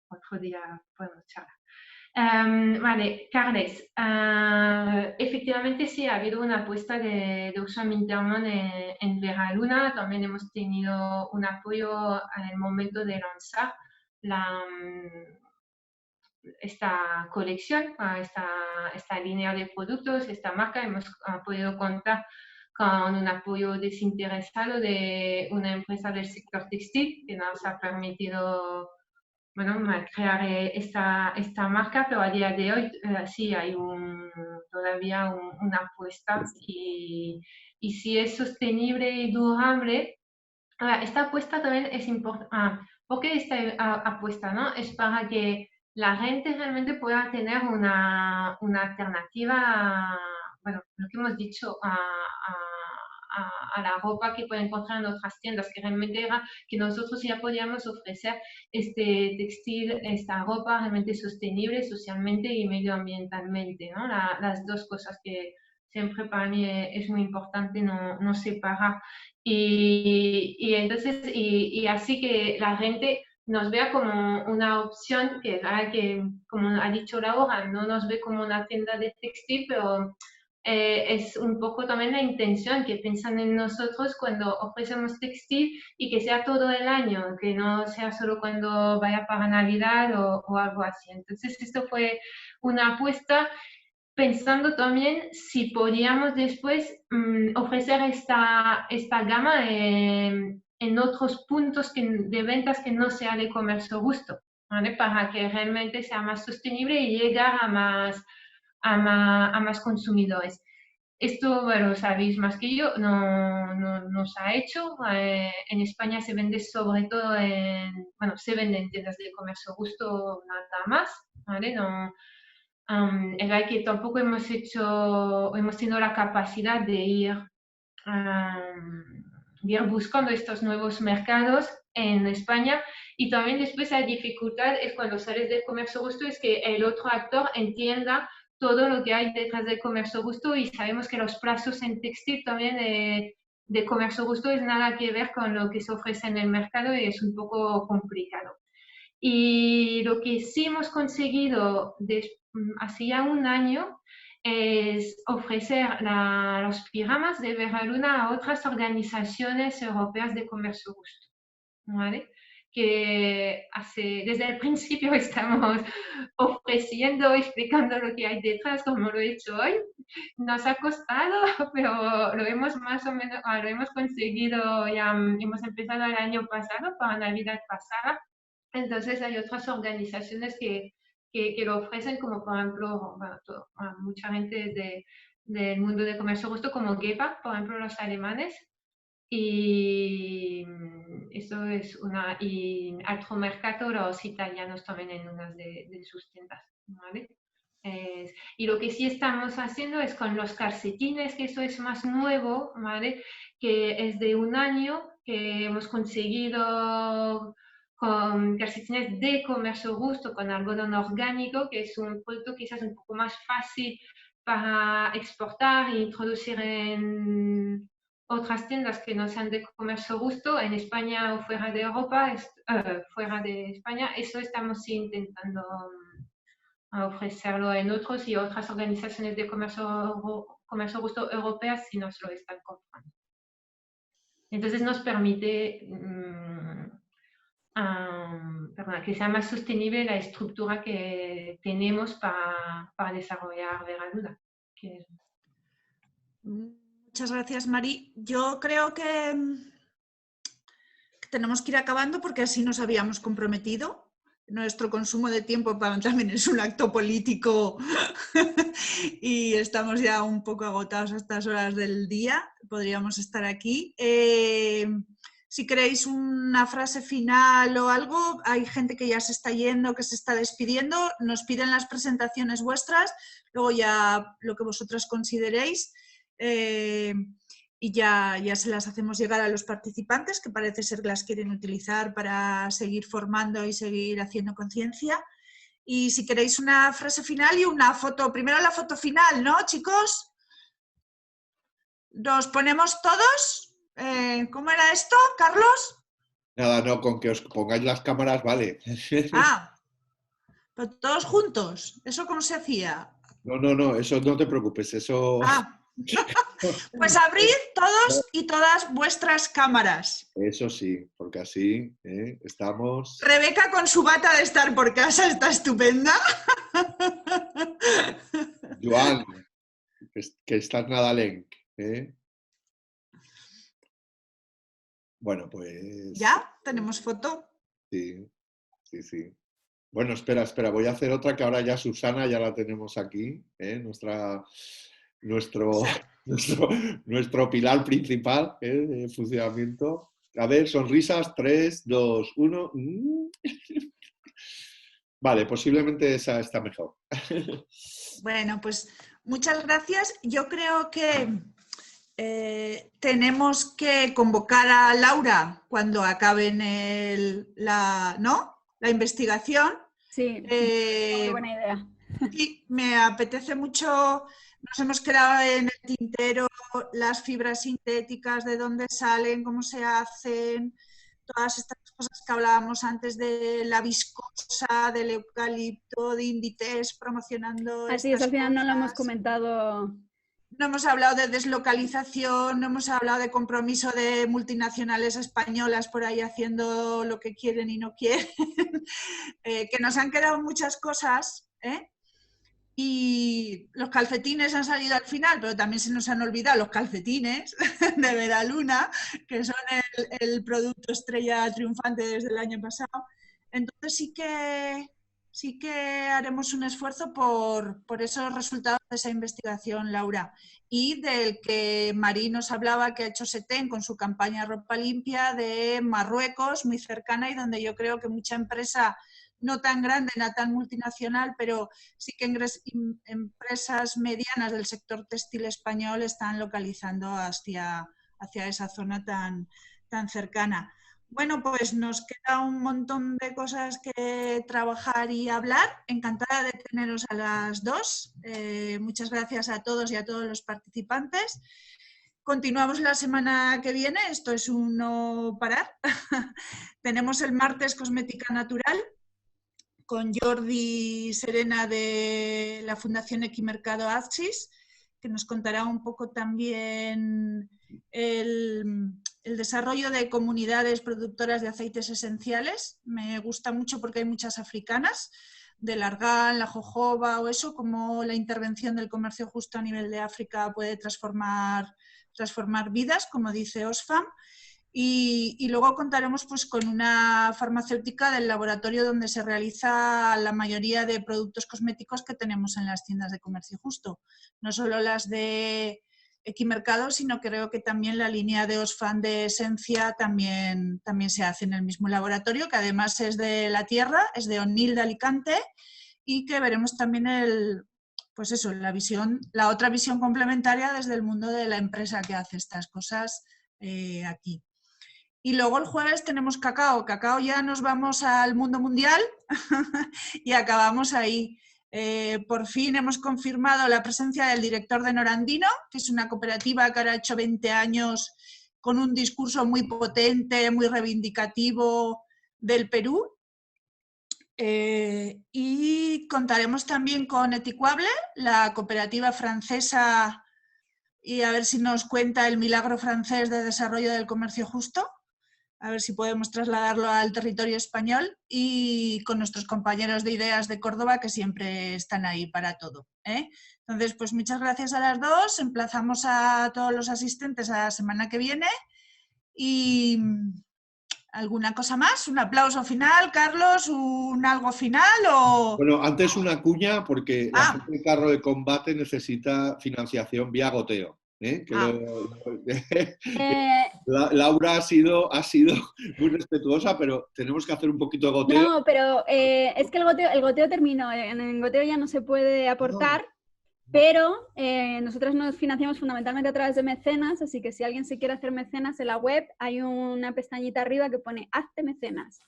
S3: otro día podemos charlar. Vale, Carles, efectivamente sí ha habido una apuesta de Oxfam Intermón en Vera Luna. También hemos tenido un apoyo en el momento de lanzar esta colección, esta línea de productos, esta marca. Hemos podido contar con un apoyo desinteresado de una empresa del sector textil que nos ha permitido, bueno, crear esta marca, pero a día de hoy sí hay todavía una apuesta y si es sostenible y durable. Esta apuesta también es importante. ¿Por qué esta apuesta? ¿No? Es para que la gente realmente pueda tener una alternativa, bueno, lo que hemos dicho, a la ropa que puede encontrar en otras tiendas, que realmente era que nosotros ya podíamos ofrecer este textil, esta ropa realmente sostenible socialmente y medioambientalmente, ¿no? Las dos cosas que siempre para mí es muy importante no separar. Y entonces, y así que la gente nos vea como una opción que, como ha dicho Laura, no nos ve como una tienda de textil, pero es un poco también la intención que piensan en nosotros cuando ofrecemos textil y que sea todo el año, que no sea solo cuando vaya para Navidad o algo así. Entonces, esto fue una apuesta pensando también si podíamos después ofrecer esta gama en otros puntos de ventas que no sea de comercio justo, ¿vale? Para que realmente sea más sostenible y llegar a más consumidores. Esto, bueno, sabéis más que yo, no se ha hecho. En España se vende sobre todo bueno, se vende en tiendas de comercio justo nada más, ¿vale? No, es verdad que tampoco hemos tenido la capacidad de ir buscando estos nuevos mercados en España, y también después la dificultad es cuando sales del comercio justo es que el otro actor entienda todo lo que hay detrás del comercio justo, y sabemos que los plazos en textil también de comercio justo es nada que ver con lo que se ofrece en el mercado y es un poco complicado. Y lo que sí hemos conseguido hace ya un año es ofrecer los pijamas de Vera Luna a otras organizaciones europeas de comercio justo, ¿vale? Que desde el principio estamos ofreciendo, explicando lo que hay detrás, como lo he hecho hoy. Nos ha costado, pero lo hemos más o menos, lo hemos conseguido, ya hemos empezado el año pasado, para Navidad pasada. Entonces hay otras organizaciones que lo ofrecen, como por ejemplo, bueno, mucha gente del mundo de comercio justo, como GEPA, por ejemplo, los alemanes. Y eso es y Altromercato, los italianos también en unas de sus tiendas, ¿vale? Y lo que sí estamos haciendo es con los calcetines, que eso es más nuevo, ¿vale? Que es de un año, que hemos conseguido con calcetines de comercio justo, con algodón orgánico, que es un producto quizás un poco más fácil para exportar e introducir en otras tiendas que no sean de comercio justo, en España o fuera de Europa, fuera de España. Eso estamos intentando ofrecerlo en otros, y otras organizaciones de comercio justo europeas sí nos lo están comprando. Entonces nos permite que sea más sostenible la estructura que tenemos para desarrollar Veraluna.
S1: Muchas gracias, Mari. Yo creo que tenemos que ir acabando porque así nos habíamos comprometido. Nuestro consumo de tiempo también es un acto político y estamos ya un poco agotados a estas horas del día. Podríamos estar aquí. Si queréis una frase final o algo, hay gente que ya se está yendo, que se está despidiendo. Nos piden las presentaciones vuestras, luego ya lo que vosotras consideréis. Y ya se las hacemos llegar a los participantes, que parece ser que las quieren utilizar para seguir formando y seguir haciendo conciencia. Y si queréis una frase final y una foto, primero la foto final, ¿no, chicos? ¿Nos ponemos todos? ¿Cómo era esto, Carlos?
S7: Nada, no, con que os pongáis las cámaras, vale.
S1: Ah, pero todos juntos. ¿Eso cómo se hacía?
S7: No, eso no te preocupes, eso...
S1: Ah. Pues abrid todos y todas vuestras cámaras.
S7: Eso sí, porque así estamos...
S1: Rebeca con su bata de estar por casa está estupenda.
S7: Joan, que estás nadalenc. Bueno, pues...
S1: ¿Ya? ¿Tenemos foto?
S7: Sí. Bueno, espera, voy a hacer otra que ahora ya Susana ya la tenemos aquí, nuestro pilar principal de funcionamiento. A ver, sonrisas, 3, 2, 1. Vale, posiblemente esa está mejor.
S1: Bueno, pues muchas gracias. Yo creo que tenemos que convocar a Laura cuando acaben la investigación.
S4: Sí, muy buena idea.
S1: Sí, me apetece mucho. Nos hemos quedado en el tintero las fibras sintéticas, de dónde salen, cómo se hacen, todas estas cosas que hablábamos antes de la viscosa, del eucalipto, de Inditex promocionando.
S4: Así es, al final no lo hemos comentado.
S1: No hemos hablado de deslocalización, no hemos hablado de compromiso de multinacionales españolas por ahí haciendo lo que quieren y no quieren, que nos han quedado muchas cosas, y los calcetines han salido al final, pero también se nos han olvidado los calcetines de Veraluna, que son el producto estrella triunfante desde el año pasado. Entonces sí que haremos un esfuerzo por esos resultados de esa investigación, Laura, y del que Marí nos hablaba, que ha hecho SETEN con su campaña Ropa Limpia de Marruecos, muy cercana, y donde yo creo que mucha empresa, no tan grande, no tan multinacional, pero sí que empresas medianas del sector textil español están localizando hacia esa zona tan cercana. Bueno, pues nos queda un montón de cosas que trabajar y hablar. Encantada de teneros a las dos. Muchas gracias a todos y a todos los participantes. Continuamos la semana que viene. Esto es un no parar. Tenemos el martes Cosmética Natural con Jordi Serena de la Fundación Equimercado Axis, que nos contará un poco también el desarrollo de comunidades productoras de aceites esenciales. Me gusta mucho porque hay muchas africanas, del argán, la jojoba o eso, como la intervención del comercio justo a nivel de África puede transformar vidas, como dice Oxfam. Y luego contaremos pues con una farmacéutica del laboratorio donde se realiza la mayoría de productos cosméticos que tenemos en las tiendas de comercio justo. No solo las de Equimercado, sino creo que también la línea de Oxfam de esencia también se hace en el mismo laboratorio, que además es de la tierra, es de Onil de Alicante, y que veremos también la otra visión complementaria desde el mundo de la empresa que hace estas cosas aquí. Y luego el jueves tenemos cacao. Cacao ya nos vamos al mundo mundial y acabamos ahí. Por fin hemos confirmado la presencia del director de Norandino, que es una cooperativa que ahora ha hecho 20 años con un discurso muy potente, muy reivindicativo del Perú. Y contaremos también con Etiquable, la cooperativa francesa, y a ver si nos cuenta el milagro francés de desarrollo del comercio justo, a ver si podemos trasladarlo al territorio español, y con nuestros compañeros de Ideas de Córdoba, que siempre están ahí para todo. Entonces, pues muchas gracias a las dos, emplazamos a todos los asistentes a la semana que viene y... ¿Alguna cosa más? ¿Un aplauso final, Carlos? ¿Un algo final? O...
S7: Bueno, antes una cuña, porque la gente del carro de combate necesita financiación vía goteo. Laura ha sido muy respetuosa, pero tenemos que hacer un poquito de goteo.
S4: No, pero es que el goteo terminó. En el goteo ya no se puede aportar. Pero nosotros nos financiamos fundamentalmente a través de mecenas, así que si alguien se quiere hacer mecenas en la web, hay una pestañita arriba que pone Hazte mecenas.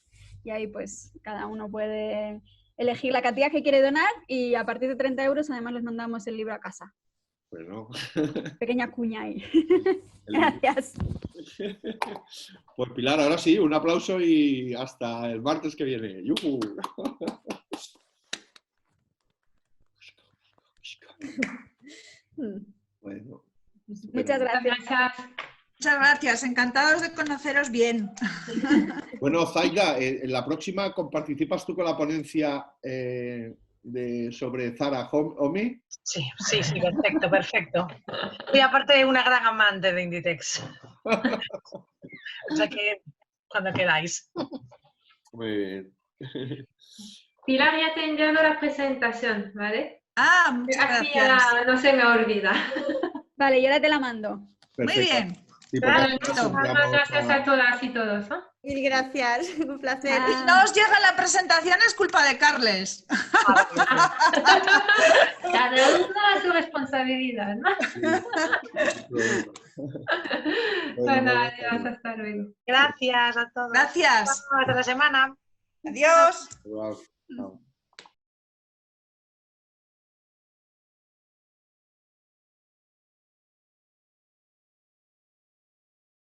S4: Y ahí pues cada uno puede elegir la cantidad que quiere donar y a partir de 30 euros además les mandamos el libro a casa.
S7: Bueno.
S4: Pequeña cuña ahí. Gracias.
S7: Pues Pilar, ahora sí, un aplauso y hasta el martes que viene. ¡Yuhu! Bueno,
S4: muchas gracias.
S1: Muchas gracias, encantados de conoceros bien.
S7: Bueno, Zaida, en la próxima participas tú con la ponencia sobre Zara Home.
S8: Sí, perfecto. Y aparte una gran amante de Inditex. O sea que cuando queráis.
S7: Muy bien.
S3: Pilar ya te he enviado la presentación, ¿vale?
S1: Muchas
S3: así
S1: gracias.
S3: ya no se me olvida.
S4: Vale, yo ahora te la mando.
S7: Perfecto.
S1: Muy bien.
S7: Sí,
S3: Muchas gracias a todas y todos.
S9: Mil gracias, un placer.
S1: Si no os llega la presentación es culpa de Carles.
S3: Cada uno a su responsabilidad, ¿no? Bueno, adiós, hasta luego.
S8: Gracias a todos.
S1: Gracias.
S8: Hasta la semana.
S1: Adiós.
S7: Chao.